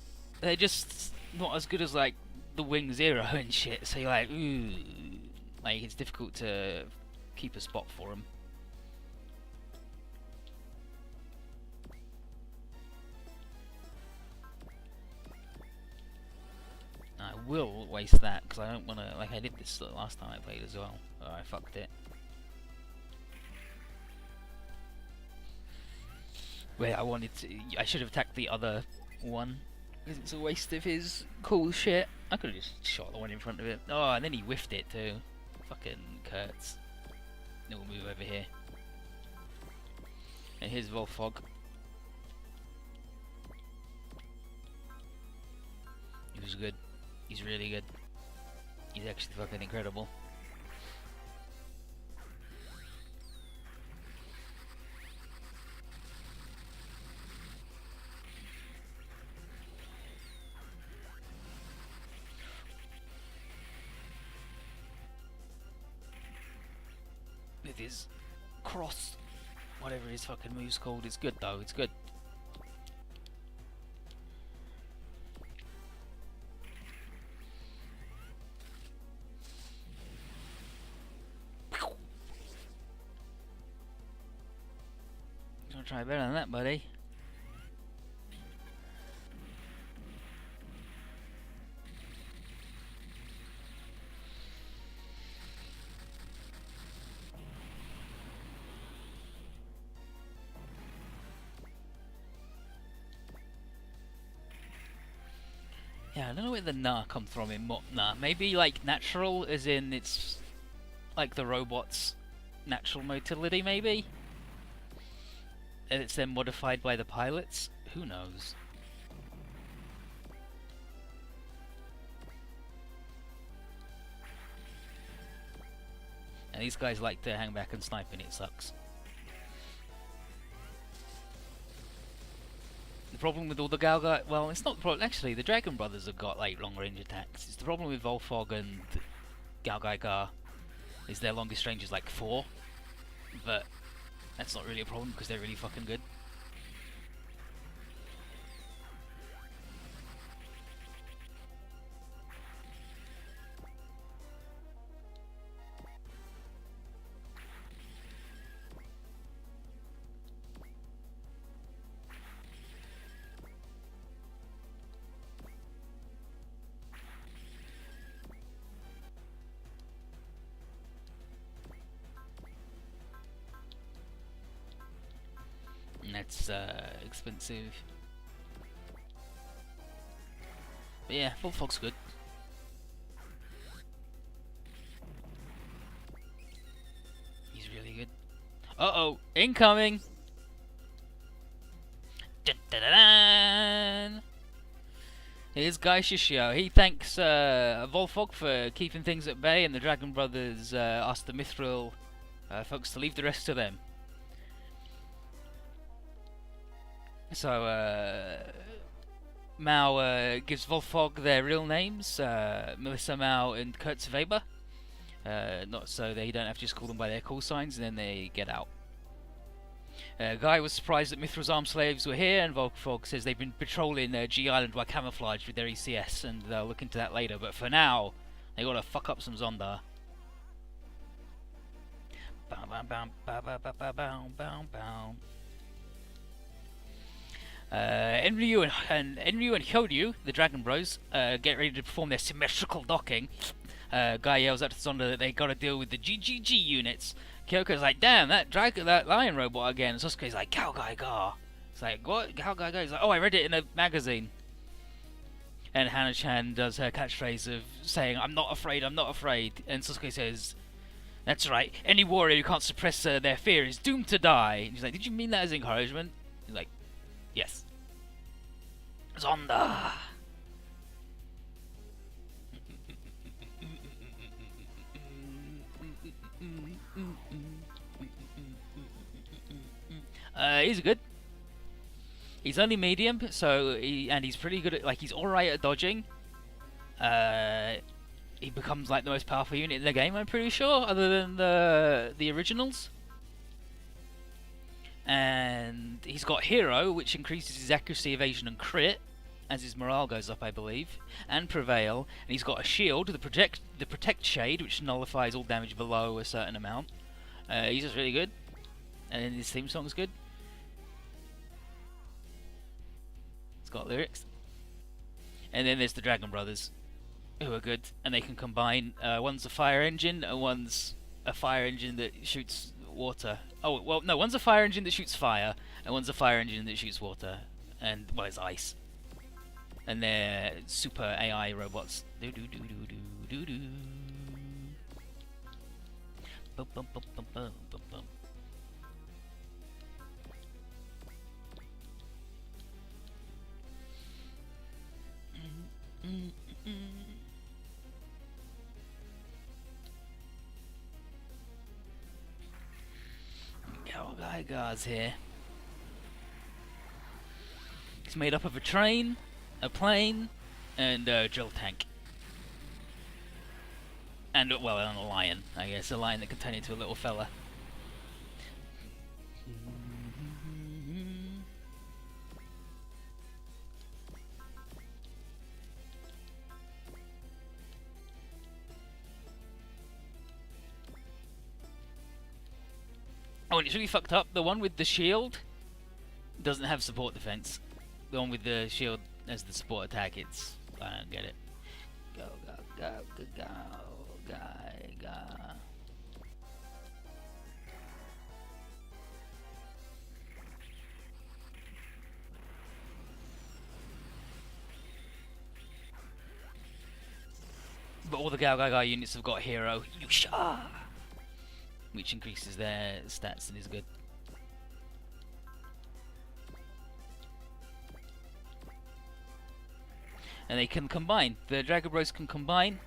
they're just not as good as like the Wing Zero and shit. So you're like, ooh, like it's difficult to keep a spot for them. I will waste that because I don't want to. Like I did this the last time I played as well. Oh, I fucked it. Wait, I should have attacked the other one because it's a waste of his cool shit. I could have just shot the one in front of it. Oh, and then he whiffed it too. Fucking Kurtz. Then we'll move over here. And here's Volfog. He was good. He's really good. He's actually fucking incredible. With his cross, whatever his fucking move's called, it's good though, it's good. Try better than that, buddy. Yeah, I don't know where the na comes from in na. Maybe like natural, as in it's like the robot's natural motility, maybe? And it's then modified by the pilots? Who knows? And these guys like to hang back and snipe, and it sucks. The problem with all the Galga... Well, it's not the problem. Actually, the Dragon Brothers have got like long-range attacks. It's the problem with Volfog and GagagagagagGGGAOOOOOGAIGARRR is their longest range is like 4. But that's not really a problem because they're really fucking good. And that's expensive. But yeah, Volfog's good. He's really good. Uh-oh! Incoming! Dun, dun, dun, dun. Here's Guy Shishio. He thanks Volfog for keeping things at bay, and the Dragon Brothers asked the Mithril folks to leave the rest to them. So, Mao gives Volfog their real names, Melissa Mao and Kurt Weber, not so they don't have to just call them by their call signs, and then they get out. Guy was surprised that Mithril's armed slaves were here, and Volfog says they've been patrolling G Island while camouflaged with their ECS, and they'll look into that later, but for now, they gotta fuck up some Zonda. Bow, bow, bow, bow, bow, bow, bow, bow, bow. Enryu and Hyoryu, the Dragon Bros, get ready to perform their symmetrical docking. Guy yells out to Zonda that they gotta deal with the GGG units. Kyoko's like, damn, that lion robot again. And Sasuke's like, GagagagagagGGGAOOOOOGAIGARRR. It's like, what? GagagagagagagGGGAOOOOOOGAIGARRR. He's like, oh, I read it in a magazine. And Hana-chan does her catchphrase of saying, I'm not afraid, I'm not afraid. And Sasuke says, that's right, any warrior who can't suppress their fear is doomed to die. And she's like, did you mean that as encouragement? He's like, yes. Zonda! He's good. He's only medium, so he's pretty good at, like, he's alright at dodging. He becomes like the most powerful unit in the game, I'm pretty sure, other than the originals. And he's got Hero, which increases his accuracy, evasion, and crit as his morale goes up, I believe, and Prevail. And he's got a shield, the Protect Shade, which nullifies all damage below a certain amount. He's just really good, and his theme song's good. It's got lyrics. And then there's the Dragon Brothers, who are good, and they can combine. One's a fire engine, and one's a fire engine that shoots water. Oh, well, no, one's a fire engine that shoots fire, and one's a fire engine that shoots water, and, well, it's ice. And they're super AI robots. Do do do do do do do. Bum bum bum bum bum bum bum. GagagagagGGGAOOOOOOGAIGARRR's here. It's made up of a train, a plane, and a drill tank. And, well, and a lion, I guess. A lion that can turn into a little fella. Oh, and it's really fucked up. The one with the shield doesn't have support defense. The one with the shield as the support attack, I don't get it. Go, go, go, go, go, go, go. but all the GagagagagagGGGAOOOOOGAIGARRR units have got hero, Yusha, which increases their stats and is good. And they can combine. The Dragon Bros can combine,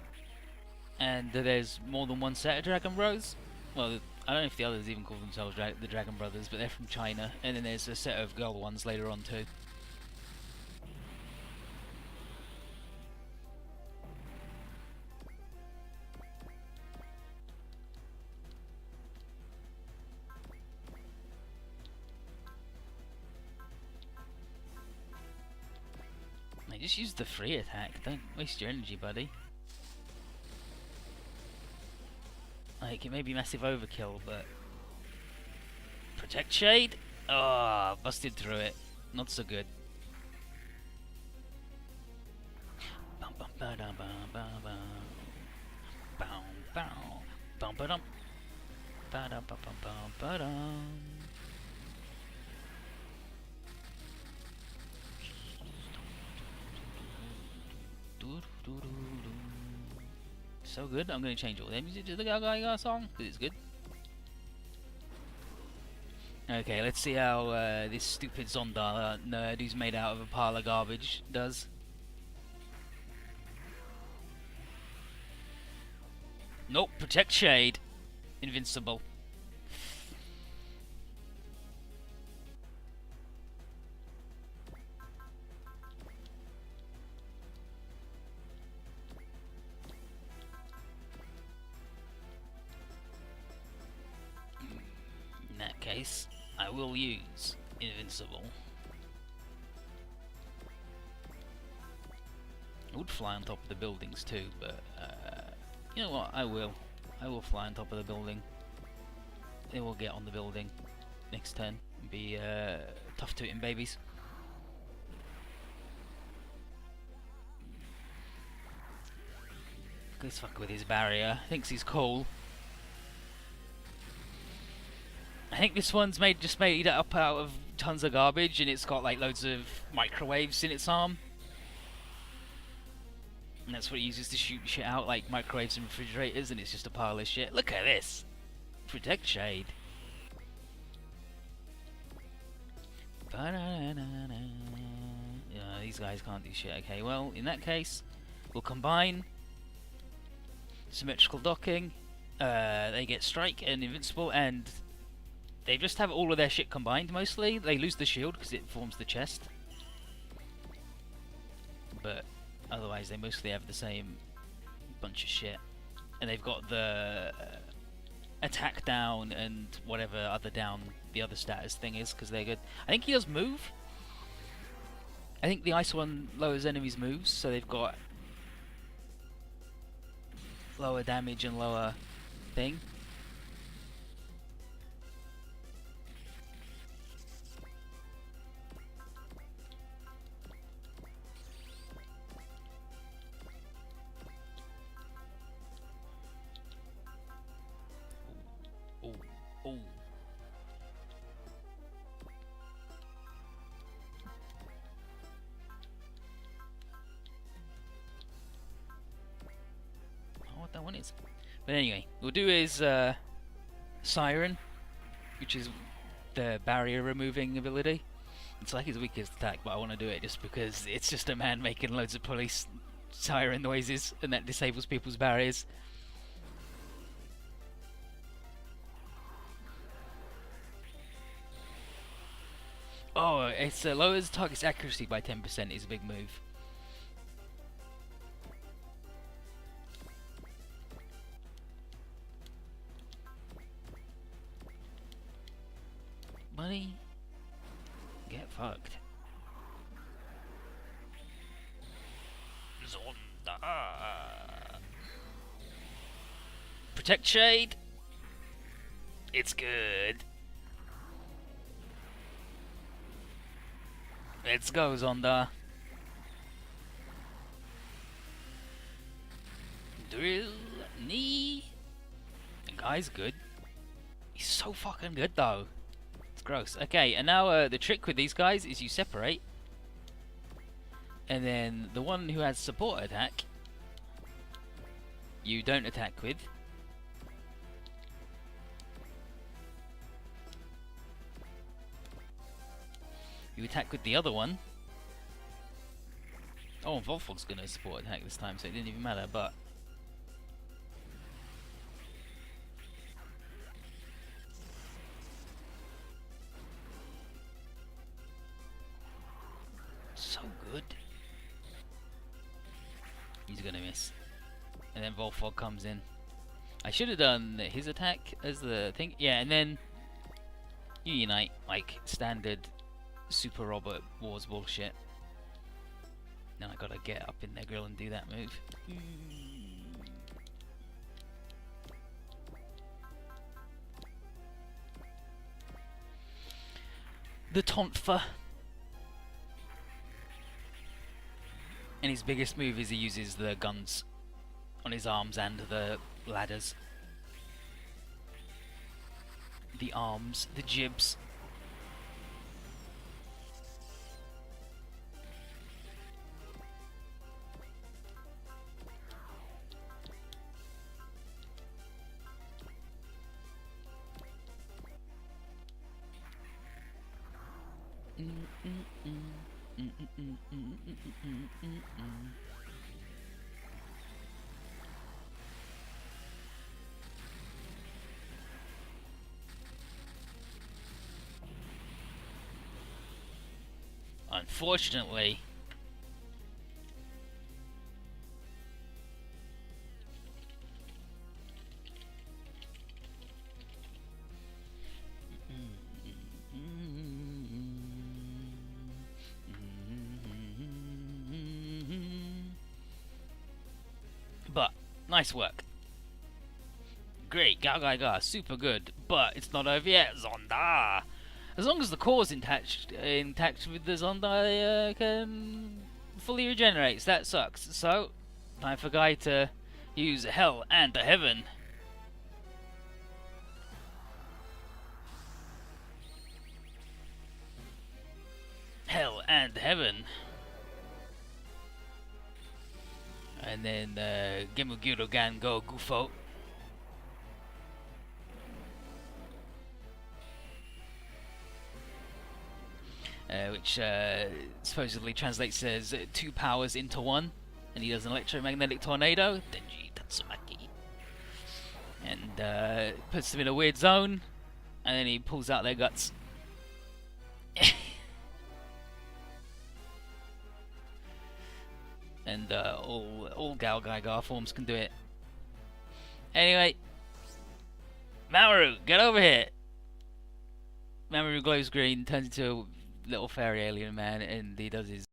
and there's more than one set of Dragon Bros. Well, I don't know if the others even call themselves the Dragon Brothers, but they're from China. And then there's a set of girl ones later on too. Just use the free attack, don't waste your energy, buddy. Like, it may be massive overkill, but... Protect Shade? Ah, busted through it. Not so good. Bum bum ba dum bum bum bum. Bum bum bum ba dum. Ba dum bum bum bum ba dum. So good, I'm going to change all their music to the GagagagagGGGAOOOOOGAIGARRR song, because it's good. Okay, let's see how this stupid Zonda nerd who's made out of a pile of garbage does. Nope, Protect Shade. Invincible. In that case, I will use Invincible. I would fly on top of the buildings too, but you know what, I will. I will fly on top of the building. They will get on the building next turn and be tough tooting babies. Let's fuck with his barrier. Thinks he's cool. I think this one's just made up out of tons of garbage, and it's got like loads of microwaves in its arm. And that's what it uses to shoot shit out, like microwaves and refrigerators, and it's just a pile of shit. Look at this! Protect Shade. Yeah, these guys can't do shit. Okay, well, in that case, we'll combine. Symmetrical docking. They get strike and invincible, and they just have all of their shit combined mostly. They lose the shield because it forms the chest. But otherwise they mostly have the same bunch of shit. And they've got the attack down and whatever other down the other status thing is, because they're good. I think he does move. I think the ice one lowers enemies' moves, so they've got lower damage and lower thing. Oh. What that one is. But anyway, we'll do his Siren, which is the barrier removing ability. It's like his weakest attack, but I want to do it just because it's just a man making loads of police siren noises, and that disables people's barriers. Oh, it lowers target's accuracy by 10% is a big move. Buddy, get fucked. Zonda. Protect Shade. It's good. Let's go, Zonda. Drill knee. The guy's good. He's so fucking good though. It's gross. Okay, and now the trick with these guys is you separate. And then the one who has support attack you don't attack with. You attack with the other one. Oh, and Volfog's gonna support attack this time, so it didn't even matter, but... So good. He's gonna miss. And then Volfog comes in. I should have done his attack as the thing. Yeah, and then you unite, like standard Super Robot Wars bullshit. Now I gotta get up in their grill and do that move. The Tonfa. And his biggest move is he uses the guns on his arms and the ladders. The arms, the jibs. Unfortunately, but nice work. Great, Gaga, super good, but it's not over yet, Zonda. As long as the core's intact with the Zonda, can fully regenerates. That sucks. So, time for Guy to use Hell and Heaven. Hell and Heaven. And then Gemugiro Gan go Gufo. Which supposedly translates as 2 powers into 1, and he does an electromagnetic tornado, Denji Tatsumaki, and puts them in a weird zone, and then he pulls out their guts. And all GagagagagagGGGAOOOOOGAIGARRR forms can do it. Anyway, Mamoru, get over here! Mamoru glows green, turns into a little fairy alien man, and he does his